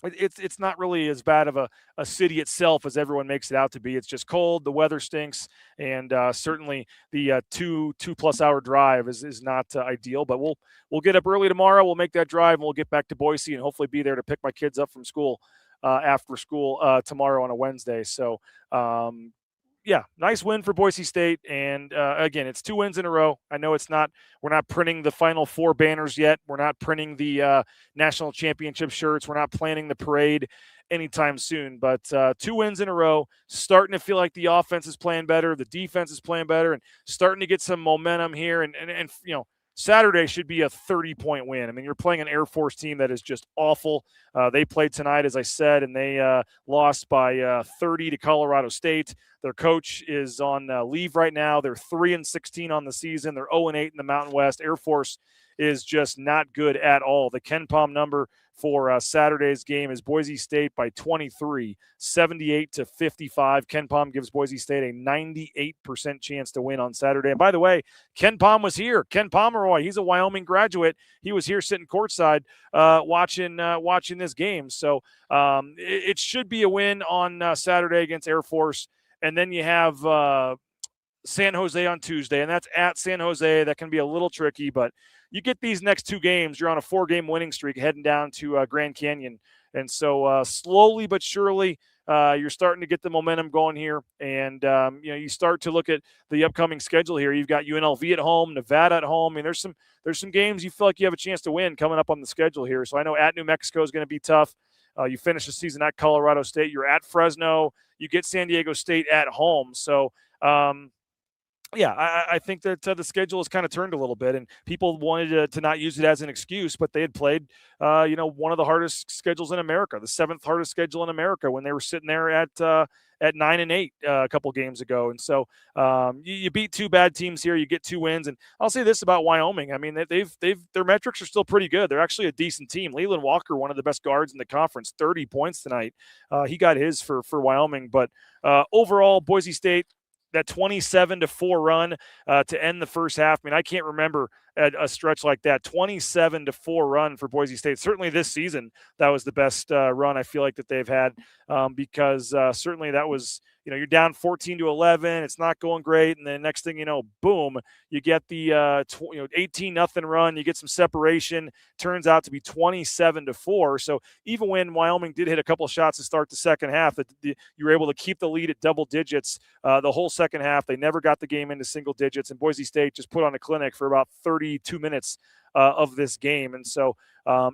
it's not really as bad of a city itself as everyone makes it out to be. It's just cold. The weather stinks. And certainly the 2+ hour drive is not ideal. But we'll get up early tomorrow. We'll make that drive, and we'll get back to Boise and hopefully be there to pick my kids up from school after school tomorrow on a Wednesday. So, nice win for Boise State. And again, it's 2 wins in a row. I know we're not printing the Final Four banners yet. We're not printing the national championship shirts. We're not planning the parade anytime soon, but 2 wins in a row, starting to feel like the offense is playing better. The defense is playing better and starting to get some momentum here. And Saturday should be a 30-point win. I mean, you're playing an Air Force team that is just awful. They played tonight, as I said, and they lost by 30 to Colorado State. Their coach is on leave right now. They're 3-16 on the season. They're 0-8 in the Mountain West. Air Force is just not good at all. The KenPom number for Saturday's game is Boise State by 23, 78-55. KenPom gives Boise State a 98% chance to win on Saturday. And by the way, KenPom was here. Ken Pomeroy, he's a Wyoming graduate. He was here sitting courtside watching this game. So it should be a win on Saturday against Air Force. And then you have San Jose on Tuesday, and that's at San Jose. That can be a little tricky, but you get these next 2 games, you're on a 4-game winning streak heading down to Grand Canyon. And so slowly but surely, you're starting to get the momentum going here. And, you start to look at the upcoming schedule here. You've got UNLV at home, Nevada at home. I mean, there's some games you feel like you have a chance to win coming up on the schedule here. So I know at New Mexico is going to be tough. You finish the season at Colorado State. You're at Fresno. You get San Diego State at home. So, I think that the schedule has kind of turned a little bit, and people wanted to not use it as an excuse, but they had played, one of the hardest schedules in America, the 7th hardest schedule in America when they were sitting there at 9-8 a couple games ago. And so you beat 2 bad teams here. You get 2 wins. And I'll say this about Wyoming. I mean, their metrics are still pretty good. They're actually a decent team. Leland Walker, one of the best guards in the conference, 30 points tonight. He got his for Wyoming. But overall, Boise State, that 27-4 run to end the first half. I mean, I can't remember a stretch like that. 27-4 run for Boise State. Certainly this season, that was the best run I feel like that they've had because certainly that was, you're down 14-11. It's not going great. And then next thing you know, boom, you get the 18-0 run. You get some separation. Turns out to be 27-4. So even when Wyoming did hit a couple of shots to start the second half, you were able to keep the lead at double digits the whole second half. They never got the game into single digits. And Boise State just put on a clinic for about 32 minutes of this game. And so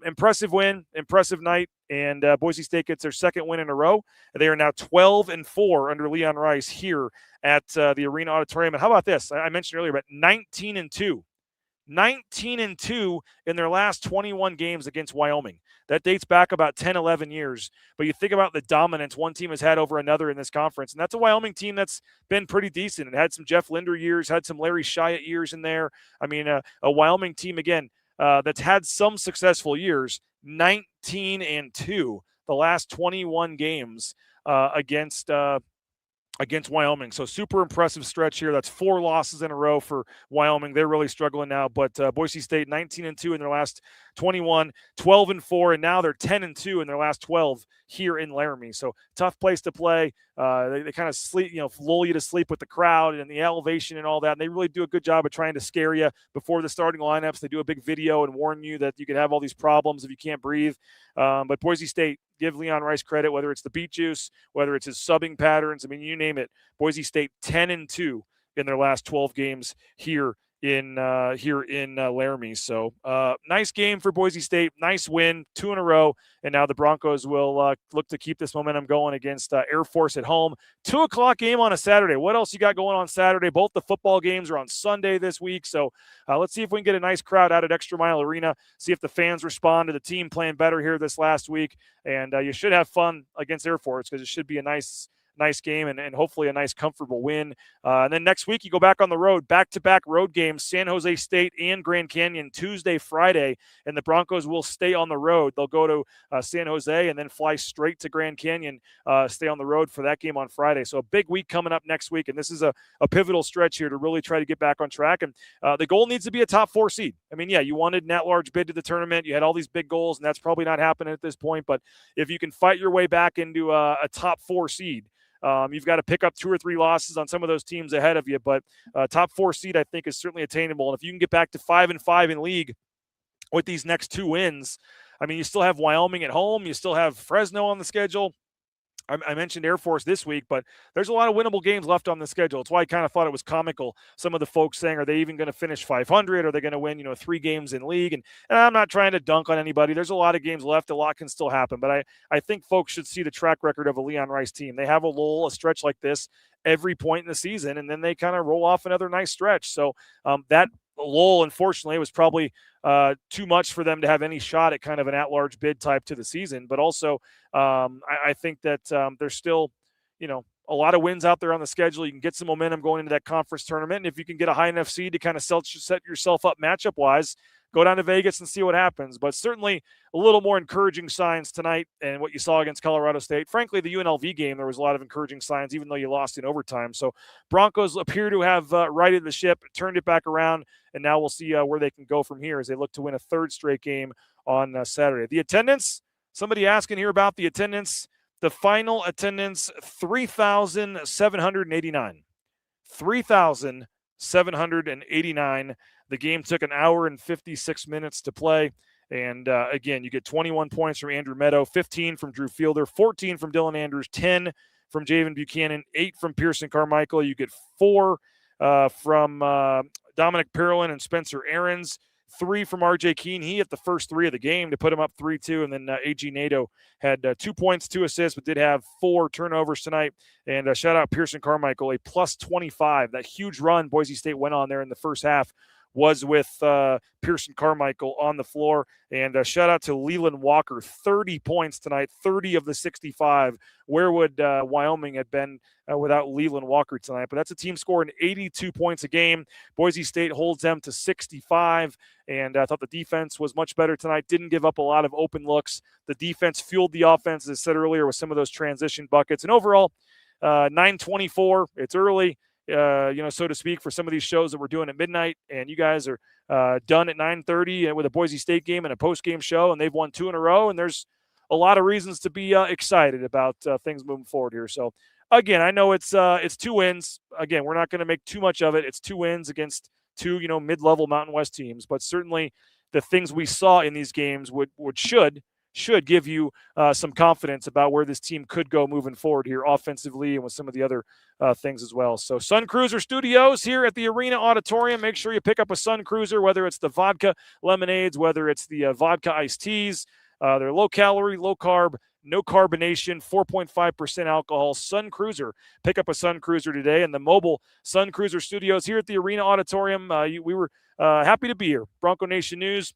impressive win, impressive night. And Boise State gets their 2nd win in a row. They are now 12-4 under Leon Rice here at the Arena-Auditorium. And how about this? I mentioned earlier, but 19-2. 19-2 in their last 21 games against Wyoming. That dates back about 10, 11 years. But you think about the dominance one team has had over another in this conference. And that's a Wyoming team that's been pretty decent and had some Jeff Linder years, had some Larry Shyatt years in there. I mean, a Wyoming team, again, that's had some successful years, 19-2 the last 21 games against Wyoming. So super impressive stretch here. That's 4 losses in a row for Wyoming. They're really struggling now, but Boise State 19-2 in their last 21, 12-4, and now they're 10-2 in their last 12 here in Laramie. So tough place to play. They kind of sleep, lull you to sleep with the crowd and the elevation and all that. And they really do a good job of trying to scare you before the starting lineups. They do a big video and warn you that you could have all these problems if you can't breathe. But Boise State, give Leon Rice credit, whether it's the beet juice, whether it's his subbing patterns. I mean, you name it. Boise State 10-2 in their last 12 games here in Laramie. So nice game for Boise State. Nice win, 2 in a row. And now the Broncos will look to keep this momentum going against Air Force at home. 2:00 game on a Saturday. What else you got going on Saturday? Both the football games are on Sunday this week. So let's see if we can get a nice crowd out at Extra Mile Arena. See if the fans respond to the team playing better here this last week. And you should have fun against Air Force because it should be a nice nice game and hopefully a nice, comfortable win. And then next week you go back on the road, back-to-back road games, San Jose State and Grand Canyon, Tuesday, Friday, and the Broncos will stay on the road. They'll go to San Jose and then fly straight to Grand Canyon, stay on the road for that game on Friday. So a big week coming up next week, and this is a pivotal stretch here to really try to get back on track. And the goal needs to be a top 4 seed. I mean, yeah, you wanted an at-large bid to the tournament. You had all these big goals, and that's probably not happening at this point. But if you can fight your way back into a top 4 seed, you've got to pick up 2 or 3 losses on some of those teams ahead of you. But top 4 seed, I think, is certainly attainable. And if you can get back to 5-5 in league with these next 2 wins, I mean, you still have Wyoming at home. You still have Fresno on the schedule. I mentioned Air Force this week, but there's a lot of winnable games left on the schedule. It's why I kind of thought it was comical. Some of the folks saying, are they even going to finish 500? Are they going to win, 3 games in league? And I'm not trying to dunk on anybody. There's a lot of games left. A lot can still happen. But I think folks should see the track record of a Leon Rice team. They have a lull, a stretch like this every point in the season, and then they kind of roll off another nice stretch. So that lull, unfortunately, was probably too much for them to have any shot at kind of an at-large bid type to the season. But also, I think that there's still, a lot of wins out there on the schedule. You can get some momentum going into that conference tournament. And if you can get a high enough seed to kind of set yourself up matchup-wise, go down to Vegas and see what happens. But certainly a little more encouraging signs tonight and what you saw against Colorado State. Frankly, the UNLV game, there was a lot of encouraging signs, even though you lost in overtime. So Broncos appear to have righted the ship, turned it back around, and now we'll see where they can go from here as they look to win a 3rd straight game on Saturday. The attendance, somebody asking here about the attendance. The final attendance, 3,789. 3,789. The game took an hour and 56 minutes to play. And again, you get 21 points from Andrew Meadow, 15 from Drew Fielder, 14 from Dylan Andrews, 10 from Javen Buchanan, 8 from Pearson Carmichael. You get 4 from Dominic Parolin and Spencer Aarons, 3 from RJ Keene. He hit the first 3 of the game to put him up 3-2. And then AG Nato had 2 points, 2 assists, but did have 4 turnovers tonight. And shout out Pearson Carmichael, a plus 25. That huge run Boise State went on there in the first half was with Pearson Carmichael on the floor. And shout out to Leland Walker, 30 points tonight, 30 of the 65. Where would Wyoming have been without Leland Walker tonight? But that's a team scoring 82 points a game. Boise State holds them to 65. And I thought the defense was much better tonight. Didn't give up a lot of open looks. The defense fueled the offense, as I said earlier, with some of those transition buckets. And overall, 9:24. It's early. So to speak, for some of these shows that we're doing at midnight, and you guys are done at 9:30 with a Boise State game and a post-game show, and they've won 2 in a row, and there's a lot of reasons to be excited about things moving forward here. So, again, I know it's 2 wins. Again, we're not going to make too much of it. It's 2 wins against 2, mid-level Mountain West teams, but certainly the things we saw in these games should give you some confidence about where this team could go moving forward here offensively and with some of the other things as well. So Sun Cruiser Studios here at the Arena-Auditorium. Make sure you pick up a Sun Cruiser, whether it's the vodka lemonades, whether it's the vodka iced teas. They're low calorie, low carb, no carbonation, 4.5% alcohol. Sun Cruiser. Pick up a Sun Cruiser today. And the mobile Sun Cruiser Studios here at the Arena-Auditorium. We were happy to be here. Bronco Nation News.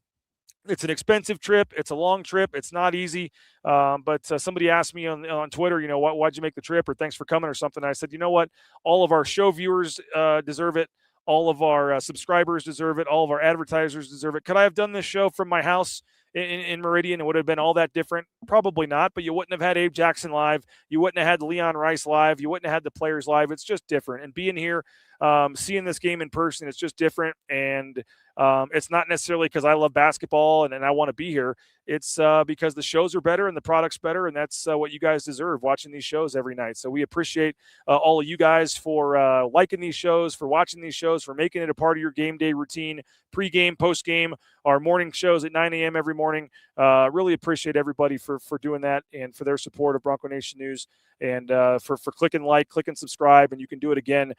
It's an expensive trip. It's a long trip. It's not easy. But somebody asked me on Twitter, why'd you make the trip, or thanks for coming or something. I said, you know what? All of our show viewers deserve it. All of our subscribers deserve it. All of our advertisers deserve it. Could I have done this show from my house in Meridian? It would have been all that different? Probably not, but you wouldn't have had Abe Jackson live. You wouldn't have had Leon Rice live. You wouldn't have had the players live. It's just different. And being here, seeing this game in person, it's just different. And it's not necessarily because I love basketball and I want to be here. It's because the shows are better and the product's better, and that's what you guys deserve, watching these shows every night. So we appreciate all of you guys for liking these shows, for watching these shows, for making it a part of your game day routine, pregame, postgame, our morning shows at 9 a.m. every morning. Really appreciate everybody for doing that and for their support of Bronco Nation News, and for clicking like, click and subscribe. And you can do it again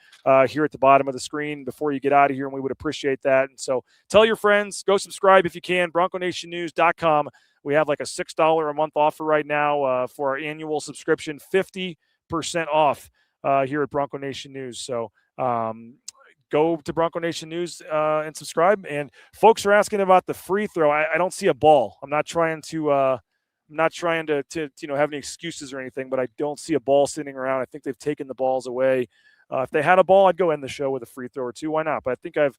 here at the bottom of the screen before you get out of here, and we would appreciate that. And so tell your friends, go subscribe if you can, BroncoNationNews.com. We have like a $6 a month offer right now for our annual subscription, 50% off here at Bronco Nation News. So go to Bronco Nation News and subscribe. And folks are asking about the free throw. I don't see a ball. I'm not trying to I'm not trying to have any excuses or anything, but I don't see a ball sitting around. I think they've taken the balls away. If they had a ball, I'd go end the show with a free throw or two. Why not? But I think I've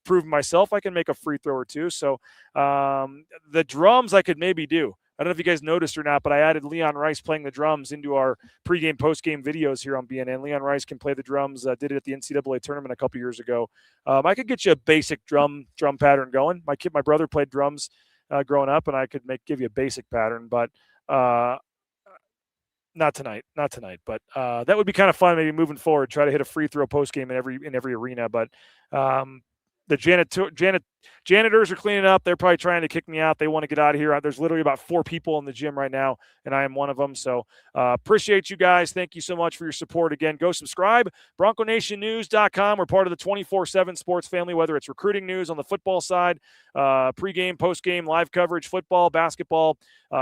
proven myself I can make a free throw or two. So the drums I could maybe do. I don't know if you guys noticed or not, but I added Leon Rice playing the drums into our pregame, postgame videos here on BNN. Leon Rice can play the drums. Did it at the NCAA tournament a couple years ago. I could get you a basic drum pattern going. My brother played drums growing up, and I could give you a basic pattern, but not tonight. But that would be kind of fun. Maybe moving forward, try to hit a free throw postgame in every arena. But the janitors are cleaning up. They're probably trying to kick me out. They want to get out of here. There's literally about 4 people in the gym right now, and I am one of them. So appreciate you guys. Thank you so much for your support. Again, go subscribe. BroncoNationNews.com. We're part of the 24/7 sports family, whether it's recruiting news on the football side, pregame, postgame, live coverage, football, basketball.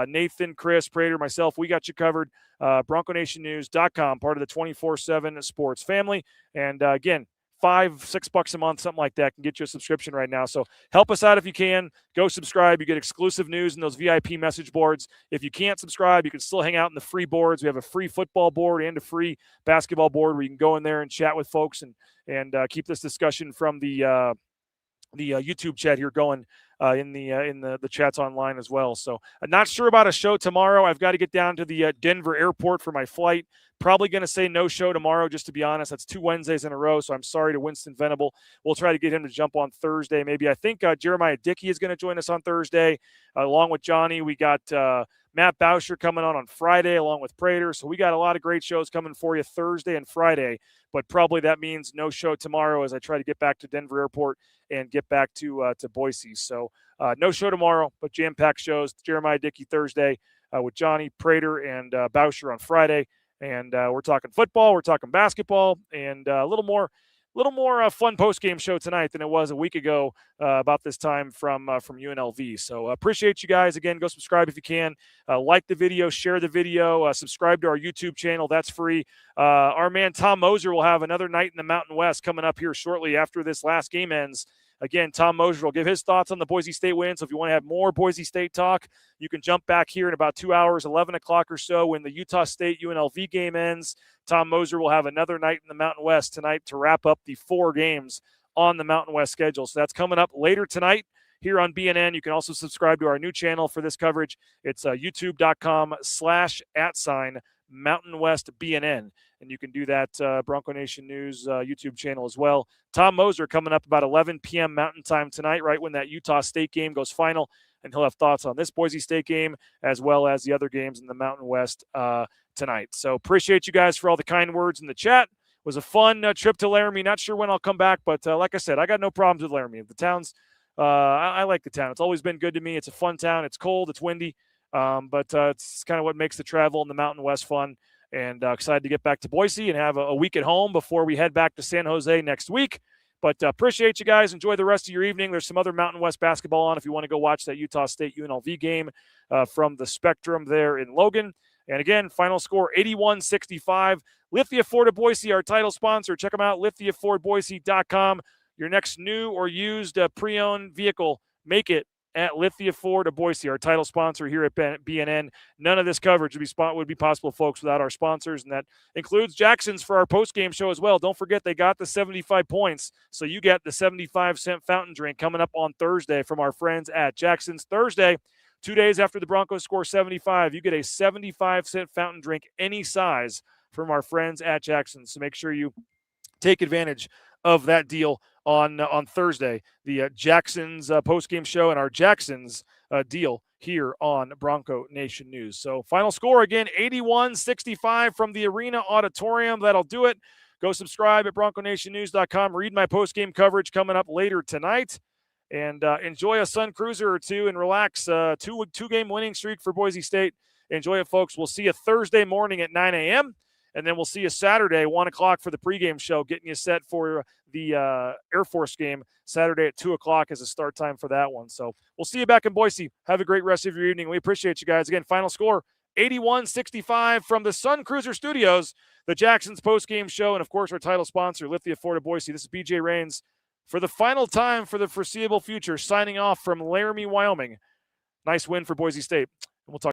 Nathan, Chris, Prater, myself, we got you covered. BroncoNationNews.com, part of the 24/7 sports family. And again, $5-6 a month, something like that, can get you a subscription right now. So help us out if you can. Go subscribe. You get exclusive news in those VIP message boards. If you can't subscribe, you can still hang out in the free boards. We have a free football board and a free basketball board where you can go in there and chat with folks and keep this discussion from the YouTube chat here going in the chats online as well. So I'm not sure about a show tomorrow. I've got to get down to the Denver airport for my flight. Probably going to say no show tomorrow, just to be honest. That's 2 Wednesdays in a row, so I'm sorry to Winston Venable. We'll try to get him to jump on Thursday. Maybe I think Jeremiah Dickey is going to join us on Thursday, along with Johnny. We got Matt Bauscher coming on Friday, along with Prater. So we got a lot of great shows coming for you Thursday and Friday, but probably that means no show tomorrow as I try to get back to Denver Airport and get back to Boise. So no show tomorrow, but jam-packed shows. Jeremiah Dickey Thursday with Johnny, Prater, and Bauscher on Friday. And we're talking football, we're talking basketball, and a little more fun post-game show tonight than it was a week ago about this time from UNLV. So appreciate you guys. Again, go subscribe if you can. Like the video, share the video, subscribe to our YouTube channel. That's free. Our man Tom Moser will have another night in the Mountain West coming up here shortly after this last game ends. Again, Tom Moser will give his thoughts on the Boise State win. So if you want to have more Boise State talk, you can jump back here in about 2 hours, 11 o'clock or so, when the Utah State UNLV game ends. Tom Moser will have another night in the Mountain West tonight to wrap up the 4 games on the Mountain West schedule. So that's coming up later tonight here on BNN. You can also subscribe to our new channel for this coverage. It's youtube.com/@Mountain West BNN. And you can do that Bronco Nation News YouTube channel as well. Tom Moser coming up about 11 p.m. Mountain Time tonight, right when that Utah State game goes final. And he'll have thoughts on this Boise State game as well as the other games in the Mountain West tonight. So appreciate you guys for all the kind words in the chat. It was a fun trip to Laramie. Not sure when I'll come back, but like I said, I got no problems with Laramie. The town's I like the town. It's always been good to me. It's a fun town. It's cold. It's windy. But it's kind of what makes the travel in the Mountain West fun. And excited to get back to Boise and have a week at home before we head back to San Jose next week. But appreciate you guys. Enjoy the rest of your evening. There's some other Mountain West basketball on if you want to go watch that Utah State UNLV game from the Spectrum there in Logan. And again, final score 81-65. Lithia Ford of Boise, our title sponsor. Check them out, lithiafordboise.com. Your next new or used pre-owned vehicle, make it at Lithia Ford of Boise, our title sponsor here at BNN. None of this coverage would be possible, folks, without our sponsors, and that includes Jacksons for our post-game show as well. Don't forget, they got the 75 points, so you get the 75-cent fountain drink coming up on Thursday from our friends at Jacksons. Thursday, 2 days after the Broncos score 75, you get a 75-cent fountain drink any size from our friends at Jacksons. So make sure you take advantage of that deal on Thursday, the Jacksons post-game show and our Jacksons deal here on Bronco Nation News. So final score again, 81-65 from the Arena-Auditorium. That'll do it. Go subscribe at BroncoNationNews.com. Read my post-game coverage coming up later tonight. And enjoy a Sun Cruiser or two and relax. Two-game winning streak for Boise State. Enjoy it, folks. We'll see you Thursday morning at 9 a.m., and then we'll see you Saturday, 1 o'clock for the pregame show, getting you set for the Air Force game Saturday at 2 o'clock as a start time for that one. So we'll see you back in Boise. Have a great rest of your evening. We appreciate you guys. Again, final score, 81-65 from the Sun Cruiser Studios, the Jacksons postgame show, and, of course, our title sponsor, Lithia Ford of Boise. This is BJ Rains for the final time for the foreseeable future, signing off from Laramie, Wyoming. Nice win for Boise State. And we'll talk.